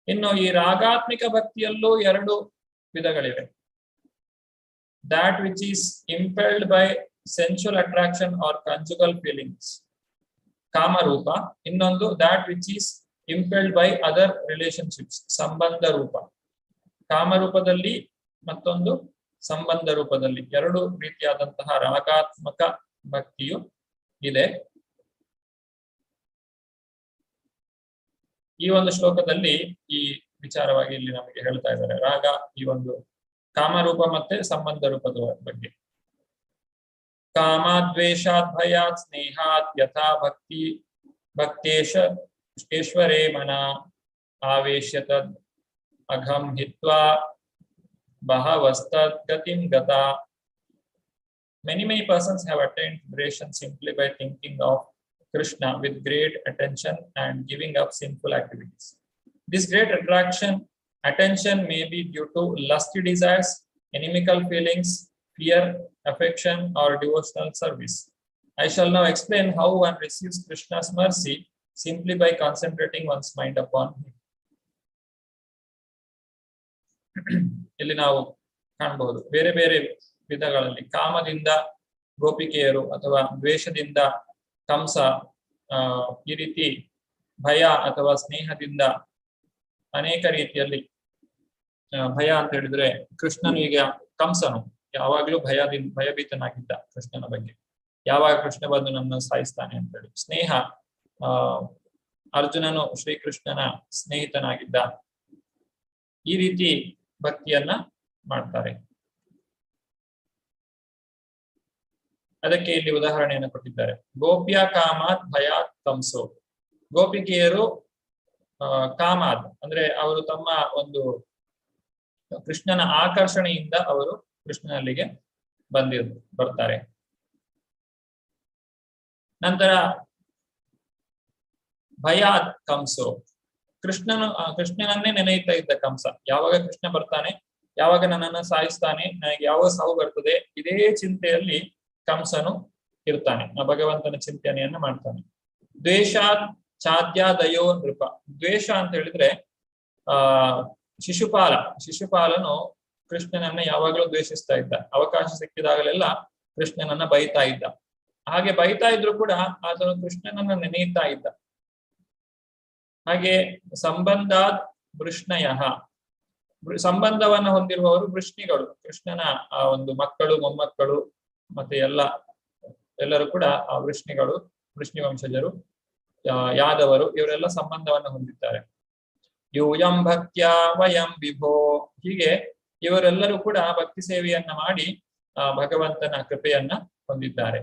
ಇನ್ನು ಈ ರಾಗಾತ್ಮಿಕ ಭಕ್ತಿಯಲ್ಲೂ ಎರಡು ವಿಧಗಳಿವೆ. That which is impelled by sensual attraction or conjugal feelings, kama rupa. Innondu that which is impelled by other relationships, sambandha rupa. Kama ರೂಪದಲ್ಲಿ ಮತ್ತೊಂದು ಸಂಬಂಧ ರೂಪದಲ್ಲಿ ಎರಡು ರೀತಿಯಾದಂತಹ ರಾಗಾತ್ಮಕ ಭಕ್ತಿಯು ಇದೆ. ಈ ಒಂದು ಶ್ಲೋಕದಲ್ಲಿ ಈ ವಿಚಾರವಾಗಿ ಇಲ್ಲಿ ನಮಗೆ ಹೇಳ್ತಾ ಇದ್ದಾರೆ. ರಾಗ ಈ ಒಂದು ಕಾಮರೂಪ ಮತ್ತೆ ಸಂಬಂಧ ರೂಪದ ಬಗ್ಗೆ. ಕಾಮಾದ್ವೇಷಾತ್ ಭಯಾತ್ ಸ್ನೇಹಾತ್ ಯಥಾ ಭಕ್ತಿ ಭಕ್ತೇಶ ಈಶ್ವರೇ ಮನ ಆವೇಶ್ಯತದ್ ಅಘಂ ಹಿತ್ವಾ ಬಹವಸ್ತದ್ ಗತಿಂ ಗತಾ. Many persons have attained liberation simply by thinking of Krishna with great attention and giving up sinful activities. This great attention may be due to lusty desires, inimical feelings, fear, affection, or devotional service. I shall now explain how one receives Krishna's mercy simply by concentrating one's mind upon him. ಇಲ್ಲಿ ನಾವು ಕಾಣಬಹುದು ಬೇರೆ ಬೇರೆ ವಿಧಗಳಲ್ಲಿ ಕಾಮದಿಂದ ಗೋಪಿಕೆಯರು ಅಥವಾ ದ್ವೇಷದಿಂದ ಕಂಸ, ಈ ರೀತಿ ಭಯ ಅಥವಾ ಸ್ನೇಹದಿಂದ ಅನೇಕ ರೀತಿಯಲ್ಲಿ. ಭಯ ಅಂತ ಹೇಳಿದ್ರೆ ಕೃಷ್ಣನು, ಈಗ ಕಂಸನು ಯಾವಾಗ್ಲೂ ಭಯಭೀತನಾಗಿದ್ದ ಕೃಷ್ಣನ ಬಗ್ಗೆ, ಯಾವಾಗ ಕೃಷ್ಣ ಬಂದು ನನ್ನ ಸಾಯಿಸ್ತಾನೆ ಅಂತ ಹೇಳಿ. ಸ್ನೇಹ, ಅರ್ಜುನನು ಶ್ರೀಕೃಷ್ಣನ ಸ್ನೇಹಿತನಾಗಿದ್ದ. ಈ ರೀತಿ ಭಕ್ತಿಯನ್ನ ಮಾಡ್ತಾರೆ. ಅದಕ್ಕೆ ಇಲ್ಲಿ ಉದಾಹರಣೆಯನ್ನು ಕೊಟ್ಟಿದ್ದಾರೆ. ಗೋಪ್ಯ ಕಾಮಾತ್ ಭಯಾತ್ ಕಂಸೋ. ಗೋಪಿಕೆಯರು ಕಾಮಾದ್ ಅಂದ್ರೆ ಅವರು ತಮ್ಮ ಒಂದು ಕೃಷ್ಣನ ಆಕರ್ಷಣೆಯಿಂದ ಅವರು ಕೃಷ್ಣನಲ್ಲಿಗೆ ಬರ್ತಾರೆ. ನಂತರ ಭಯಾತ್ ಕಂಸೋ, ಕೃಷ್ಣನನ್ನೇ ನೆನೆಯುತ್ತಾ ಇದ್ದ ಕಂಸ. ಯಾವಾಗ ಕೃಷ್ಣ ಬರ್ತಾನೆ, ಯಾವಾಗ ನನ್ನನ್ನು ಸಾಯಿಸ್ತಾನೆ, ನನಗೆ ಯಾವಾಗ ಸಾವು ಬರ್ತದೆ, ಇದೇ ಚಿಂತೆಯಲ್ಲಿ ಕಂಸನು ಇರ್ತಾನೆ. ಭಗವಂತನ ಚಿಂತನೆಯನ್ನ ಮಾಡ್ತಾನೆ. ದ್ವೇಷಾತ್ ಚಾದ್ಯಾದಯೋ ನೃಪ. ದ್ವೇಷ ಅಂತ ಹೇಳಿದ್ರೆ ಶಿಶುಪಾಲನು ಕೃಷ್ಣನನ್ನ ಯಾವಾಗಲೂ ದ್ವೇಷಿಸ್ತಾ ಇದ್ದ. ಅವಕಾಶ ಸಿಕ್ಕಿದಾಗಲೆಲ್ಲ ಕೃಷ್ಣನನ್ನ ಬೈತಾ ಇದ್ದ. ಹಾಗೆ ಬೈತಾ ಇದ್ರು ಕೂಡ ಆತನು ಕೃಷ್ಣನನ್ನ ನೆನೆಯುತ್ತಾ ಇದ್ದ. ಹಾಗೆ ಸಂಬಂಧಾತ್ ವೃಷ್ಣಯ, ಸಂಬಂಧವನ್ನ ಹೊಂದಿರುವವರು ವೃಷ್ಣಿಗಳು, ಕೃಷ್ಣನ ಆ ಒಂದು ಮಕ್ಕಳು, ಮೊಮ್ಮಕ್ಕಳು ಮತ್ತೆ ಎಲ್ಲರೂ ಕೂಡ ಆ ವೃಷ್ಣಿಗಳು, ವೃಷ್ಣಿ ವಂಶಜರು, ಯಾದವರು, ಇವರೆಲ್ಲ ಸಂಬಂಧವನ್ನ ಹೊಂದಿದ್ದಾರೆ. ಯೂಯಂ ಭಕ್ತ್ಯಾ ವಯಂ ವಿಭೋ. ಹೀಗೆ ಇವರೆಲ್ಲರೂ ಕೂಡ ಭಕ್ತಿ ಸೇವೆಯನ್ನ ಮಾಡಿ ಭಗವಂತನ ಕೃಪೆಯನ್ನ ಹೊಂದಿದ್ದಾರೆ.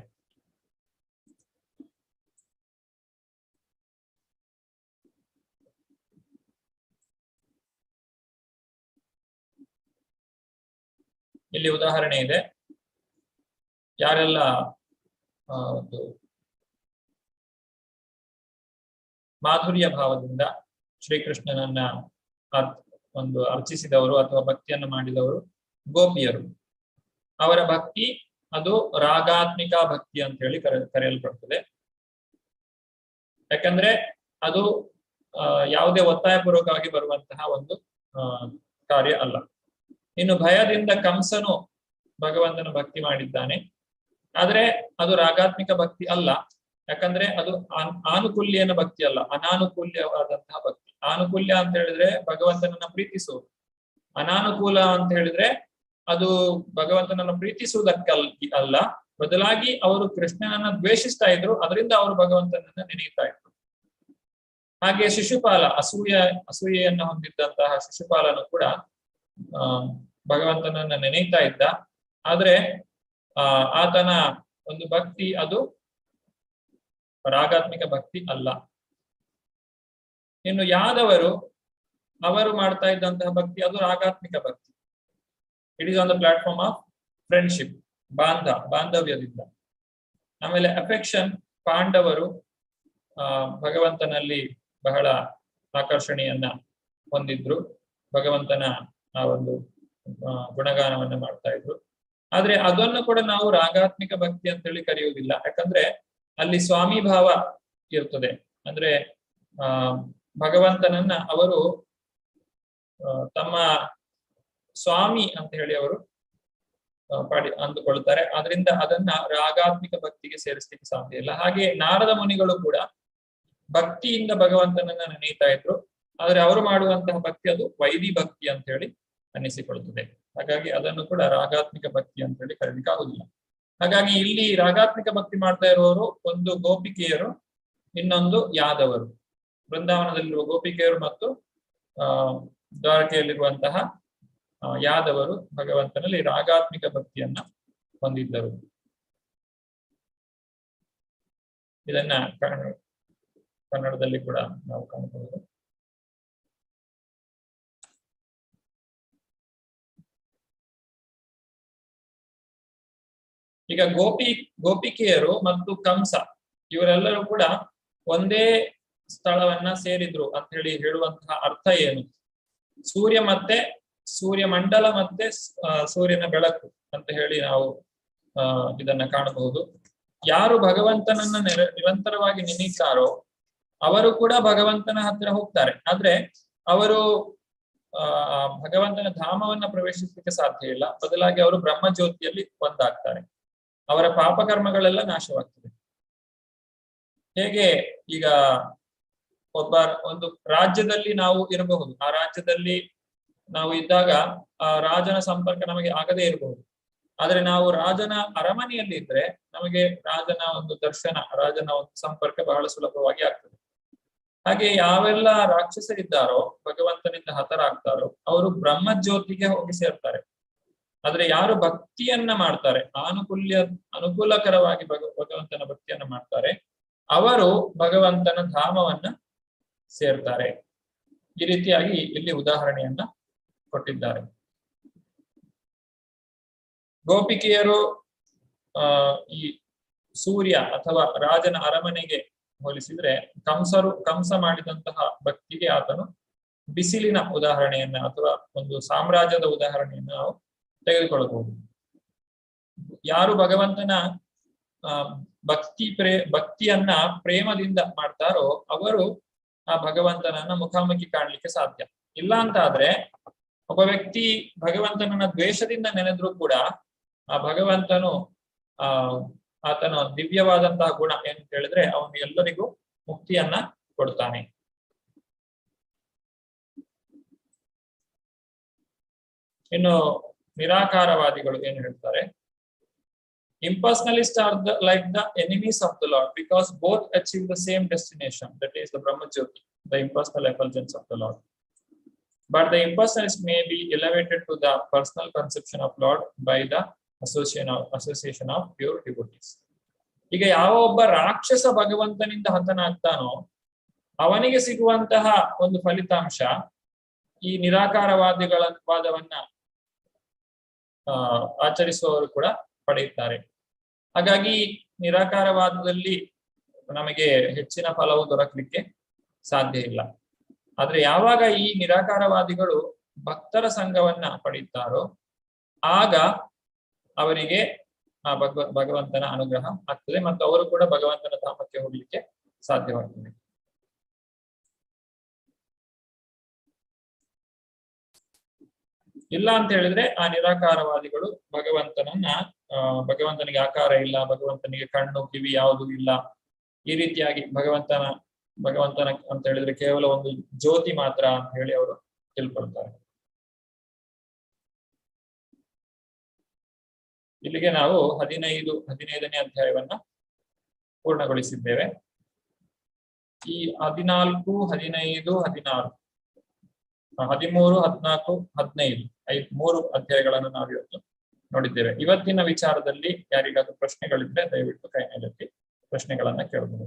ಇಲ್ಲಿ ಉದಾಹರಣೆ ಇದೆ. ಯಾರೆಲ್ಲ ಒಂದು ಮಾಧುರ್ಯ ಭಾವದಿಂದ ಶ್ರೀಕೃಷ್ಣನನ್ನ ಒಂದು ಅರ್ಚಿಸಿದವರು ಅಥವಾ ಭಕ್ತಿಯನ್ನು ಮಾಡಿದವರು ಗೋಪಿಯರು. ಅವರ ಭಕ್ತಿ ಅದು ರಾಗಾತ್ಮಿಕ ಭಕ್ತಿ ಅಂತ ಹೇಳಿ ಕರೆಯಲ್ಪಡ್ತದೆ. ಯಾಕಂದ್ರೆ ಅದು ಯಾವುದೇ ಒತ್ತಾಯಪೂರ್ವಕವಾಗಿ ಬರುವಂತಹ ಒಂದು ಕಾರ್ಯ ಅಲ್ಲ. ಇನ್ನು ಭಯದಿಂದ ಕಂಸನು ಭಗವಂತನ ಭಕ್ತಿ ಮಾಡಿದ್ದಾನೆ, ಆದ್ರೆ ಅದು ರಾಗಾತ್ಮಿಕ ಭಕ್ತಿ ಅಲ್ಲ. ಯಾಕಂದ್ರೆ ಅದು ಆನುಕೂಲ್ಯನ ಭಕ್ತಿ ಅಲ್ಲ, ಅನಾನುಕೂಲ್ಯವಾದಂತಹ ಭಕ್ತಿ. ಆನುಕೂಲ್ಯ ಅಂತ ಹೇಳಿದ್ರೆ ಭಗವಂತನನ್ನ ಪ್ರೀತಿಸುವುದು, ಅನಾನುಕೂಲ ಅಂತ ಹೇಳಿದ್ರೆ ಅದು ಭಗವಂತನನ್ನ ಪ್ರೀತಿಸುವುದಕ್ಕೆ ಅಲ್ಲ, ಬದಲಾಗಿ ಅವರು ಕೃಷ್ಣನನ್ನ ದ್ವೇಷಿಸ್ತಾ ಇದ್ರು, ಅದರಿಂದ ಅವರು ಭಗವಂತನನ್ನ ನೆನೆಯುತ್ತಾ ಇದ್ರು. ಹಾಗೆ ಶಿಶುಪಾಲ ಅಸೂಯೆಯನ್ನ ಹೊಂದಿದ್ದಂತಹ ಶಿಶುಪಾಲನು ಕೂಡ ಭಗವಂತನನ್ನ ನೆನೆಯುತ್ತಾ ಇದ್ದ, ಆದ್ರೆ ಆತನ ಒಂದು ಭಕ್ತಿ ಅದು ರಾಗಾತ್ಮಿಕ ಭಕ್ತಿ ಅಲ್ಲ. ಇನ್ನು ಯಾದವರು ಅವರು ಮಾಡ್ತಾ ಇದ್ದಂತಹ ಭಕ್ತಿ ಅದು ರಾಗಾತ್ಮಿಕ ಭಕ್ತಿ. It is on the platform of friendship, ಬಾಂಧವ್ಯದಿಂದ. ಆಮೇಲೆ ಅಫೆಕ್ಷನ್, ಪಾಂಡವರು ಭಗವಂತನಲ್ಲಿ ಬಹಳ ಆಕರ್ಷಣೆಯನ್ನ ಹೊಂದಿದ್ರು, ಭಗವಂತನ ಆ ಒಂದು ಗುಣಗಾನವನ್ನ ಮಾಡ್ತಾ ಇದ್ರು. ಆದ್ರೆ ಅದನ್ನು ಕೂಡ ನಾವು ರಾಗಾತ್ಮಿಕ ಭಕ್ತಿ ಅಂತ ಹೇಳಿ ಕರೆಯುವುದಿಲ್ಲ, ಯಾಕಂದ್ರೆ ಅಲ್ಲಿ ಸ್ವಾಮಿ ಭಾವ ಇರ್ತದೆ. ಅಂದ್ರೆ ಭಗವಂತನನ್ನ ಅವರು ತಮ್ಮ ಸ್ವಾಮಿ ಅಂತ ಹೇಳಿ ಅವರು ಅಂದುಕೊಳ್ತಾರೆ. ಆದ್ರಿಂದ ಅದನ್ನ ರಾಗಾತ್ಮಿಕ ಭಕ್ತಿಗೆ ಸೇರಿಸ್ಲಿಕ್ಕೆ ಸಾಧ್ಯ ಇಲ್ಲ. ಹಾಗೆ ನಾರದ ಮುನಿಗಳು ಕೂಡ ಭಕ್ತಿಯಿಂದ ಭಗವಂತನನ್ನ ನೆನೆಯುತ್ತಾ ಇದ್ರು, ಆದ್ರೆ ಅವರು ಮಾಡುವಂತಹ ಭಕ್ತಿ ಅದು ವೈದಿ ಭಕ್ತಿ ಅಂತ ಹೇಳಿ ಅನ್ನಿಸಿಕೊಳ್ಳುತ್ತದೆ. ಹಾಗಾಗಿ ಅದನ್ನು ಕೂಡ ರಾಗಾತ್ಮಿಕ ಭಕ್ತಿ ಅಂತ ಹೇಳಿ ಕರೀಲಿಕ್ಕೆ ಆಗುದಿಲ್ಲ. ಹಾಗಾಗಿ ಇಲ್ಲಿ ರಾಗಾತ್ಮಿಕ ಭಕ್ತಿ ಮಾಡ್ತಾ ಇರುವವರು ಒಂದು ಗೋಪಿಕೆಯರು, ಇನ್ನೊಂದು ಯಾದವರು. ಬೃಂದಾವನದಲ್ಲಿರುವ ಗೋಪಿಕೆಯರು ಮತ್ತು ದ್ವಾರಕೆಯಲ್ಲಿರುವಂತಹ ಯಾದವರು ಭಗವಂತನಲ್ಲಿ ರಾಗಾತ್ಮಿಕ ಭಕ್ತಿಯನ್ನ ಹೊಂದಿದ್ದರು. ಇದನ್ನ ಕನ್ನಡದಲ್ಲಿ ಕೂಡ ನಾವು ಕಾಣಬಹುದು. ಈಗ ಗೋಪಿಕೆಯರು ಮತ್ತು ಕಂಸ ಇವರೆಲ್ಲರೂ ಕೂಡ ಒಂದೇ ಸ್ಥಳವನ್ನ ಸೇರಿದ್ರು ಅಂತ ಹೇಳಿ ಹೇಳುವಂತಹ ಅರ್ಥ ಏನು? ಸೂರ್ಯ ಮತ್ತೆ ಸೂರ್ಯಮಂಡಲ ಮತ್ತೆ ಸೂರ್ಯನ ಬೆಳಕು ಅಂತ ಹೇಳಿ ನಾವು ಇದನ್ನ ಕಾಣಬಹುದು. ಯಾರು ಭಗವಂತನನ್ನ ನಿರಂತರವಾಗಿ ನೆನೆಯುತ್ತಾರೋ ಅವರು ಕೂಡ ಭಗವಂತನ ಹತ್ತಿರ ಹೋಗ್ತಾರೆ. ಆದ್ರೆ ಅವರು ಭಗವಂತನ ಧಾಮವನ್ನ ಪ್ರವೇಶಿಸಲಿಕ್ಕೆ ಸಾಧ್ಯ ಇಲ್ಲ, ಬದಲಾಗಿ ಅವರು ಬ್ರಹ್ಮಜ್ಯೋತಿಯಲ್ಲಿ ಒಂದಾಗ್ತಾರೆ. ಅವರ ಪಾಪಕರ್ಮಗಳೆಲ್ಲ ನಾಶವಾಗ್ತದೆ. ಹೇಗೆ ಈಗ ಒಂದು ರಾಜ್ಯದಲ್ಲಿ ನಾವು ಇರಬಹುದು, ಆ ರಾಜ್ಯದಲ್ಲಿ ನಾವು ಇದ್ದಾಗ ಆ ರಾಜನ ಸಂಪರ್ಕ ನಮಗೆ ಆಗದೇ ಇರಬಹುದು. ಆದ್ರೆ ನಾವು ರಾಜನ ಅರಮನೆಯಲ್ಲಿ ಇದ್ರೆ ನಮಗೆ ರಾಜನ ಒಂದು ದರ್ಶನ, ರಾಜನ ಒಂದು ಸಂಪರ್ಕ ಬಹಳ ಸುಲಭವಾಗಿ ಆಗ್ತದೆ. ಹಾಗೆ ಯಾವೆಲ್ಲ ರಾಕ್ಷಸರಿದ್ದಾರೋ ಭಗವಂತನಿಂದ ಹತರಾಗ್ತಾರೋ ಅವರು ಬ್ರಹ್ಮಜ್ಯೋತಿಗೆ ಹೋಗಿ ಸೇರ್ತಾರೆ. ಆದ್ರೆ ಯಾರು ಭಕ್ತಿಯನ್ನ ಮಾಡ್ತಾರೆ, ಅನುಕೂಲಕರವಾಗಿ ಭಗವಂತನ ಭಕ್ತಿಯನ್ನ ಮಾಡ್ತಾರೆ, ಅವರು ಭಗವಂತನ ಧಾಮವನ್ನ ಸೇರ್ತಾರೆ. ಈ ರೀತಿಯಾಗಿ ಇಲ್ಲಿ ಉದಾಹರಣೆಯನ್ನ ಕೊಟ್ಟಿದ್ದಾರೆ. ಗೋಪಿಕೆಯರು ಈ ಸೂರ್ಯ ಅಥವಾ ರಾಜನ ಅರಮನೆಗೆ ಹೋಲಿಸಿದ್ರೆ ಕಂಸ ಮಾಡಿದಂತಹ ಭಕ್ತಿಗೆ ಆತನು ಬಿಸಿಲಿನ ಉದಾಹರಣೆಯನ್ನ ಅಥವಾ ಒಂದು ಸಾಮ್ರಾಜ್ಯದ ಉದಾಹರಣೆಯನ್ನ ನಾವು ತೆಗೆದುಕೊಳ್ಳಬಹುದು. ಯಾರು ಭಗವಂತನ ಭಕ್ತಿಯನ್ನ ಪ್ರೇಮದಿಂದ ಮಾಡ್ತಾರೋ ಅವರು ಆ ಭಗವಂತನನ್ನ ಮುಖಾಮುಖಿ ಕಾಣ್ಲಿಕ್ಕೆ ಸಾಧ್ಯ. ಇಲ್ಲ ಅಂತ ಆದ್ರೆ ಒಬ್ಬ ವ್ಯಕ್ತಿ ಭಗವಂತನನ್ನ ದ್ವೇಷದಿಂದ ನೆನೆದ್ರು ಕೂಡ ಆ ಭಗವಂತನು ಆತನ ದಿವ್ಯವಾದಂತಹ ಗುಣ ಏನು ಹೇಳಿದ್ರೆ ಅವನು ಎಲ್ಲರಿಗೂ ಮುಕ್ತಿಯನ್ನ ಕೊಡ್ತಾನೆ. ಇನ್ನು ನಿರಾಕಾರವಾದಿಗಳು ಏನು ಹೇಳ್ತಾರೆ? Impersonalists are like the enemies of the Lord because both achieve the same destination, that is the Brahmajyoti, the impersonal effulgence of the Lord. But the impersonalist may be elevated to the personal conception of Lord by the association of pure devotees. ಈಗ ಯಾವ ಒಬ್ಬ ರಾಕ್ಷಸ ಭಗವಂತನಿಂದ ಹತನಾಗ್ತಾನೋ ಅವನಿಗೆ ಸಿಗುವಂತಹ ಒಂದು ಫಲಿತಾಂಶ ಈ ವಾದವನ್ನ ಆಚರಿಸುವವರು ಕೂಡ ಪಡೆಯುತ್ತಾರೆ. ಹಾಗಾಗಿ ನಿರಾಕಾರವಾದದಲ್ಲಿ ನಮಗೆ ಹೆಚ್ಚಿನ ಫಲವು ದೊರಕಲಿಕ್ಕೆ ಸಾಧ್ಯ ಇಲ್ಲ. ಆದ್ರೆ ಯಾವಾಗ ಈ ನಿರಾಕಾರವಾದಿಗಳು ಭಕ್ತರ ಸಂಘವನ್ನ ಪಡೆಯುತ್ತಾರೋ ಆಗ ಅವರಿಗೆ ಆ ಭಗವಂತನ ಅನುಗ್ರಹ ಆಗ್ತದೆ ಮತ್ತು ಅವರು ಕೂಡ ಭಗವಂತನ ಧಾಮಕ್ಕೆ ಹೋಗ್ಲಿಕ್ಕೆ ಸಾಧ್ಯವಾಗ್ತದೆ. ಇಲ್ಲ ಅಂತ ಹೇಳಿದ್ರೆ ಆ ನಿರಾಕಾರವಾದಿಗಳು ಭಗವಂತನಿಗೆ ಆಕಾರ ಇಲ್ಲ, ಭಗವಂತನಿಗೆ ಕಣ್ಣು ಕಿವಿ ಯಾವುದು ಇಲ್ಲ, ಈ ರೀತಿಯಾಗಿ ಭಗವಂತನ ಅಂತ ಹೇಳಿದ್ರೆ ಕೇವಲ ಒಂದು ಜ್ಯೋತಿ ಮಾತ್ರ ಅಂತ ಹೇಳಿ ಅವರು ತಿಳ್ಕೊಳ್ತಾರೆ. ಇಲ್ಲಿಗೆ ನಾವು 15ನೇ ಅಧ್ಯಾಯವನ್ನ ಪೂರ್ಣಗೊಳಿಸಿದ್ದೇವೆ. ಈ 14, 15, 16, 13, 14, 15 3 ಅಧ್ಯಾಯಗಳನ್ನು ನಾವು ಇವತ್ತು ನೋಡಿದ್ದೇವೆ. ಇವತ್ತಿನ ವಿಚಾರದಲ್ಲಿ ಯಾರಿಗಾದ್ರೂ ಪ್ರಶ್ನೆಗಳಿದ್ರೆ ದಯವಿಟ್ಟು ಕೈ ಮೇಲೆತ್ತಿ ಪ್ರಶ್ನೆಗಳನ್ನ ಕೇಳಬಹುದು.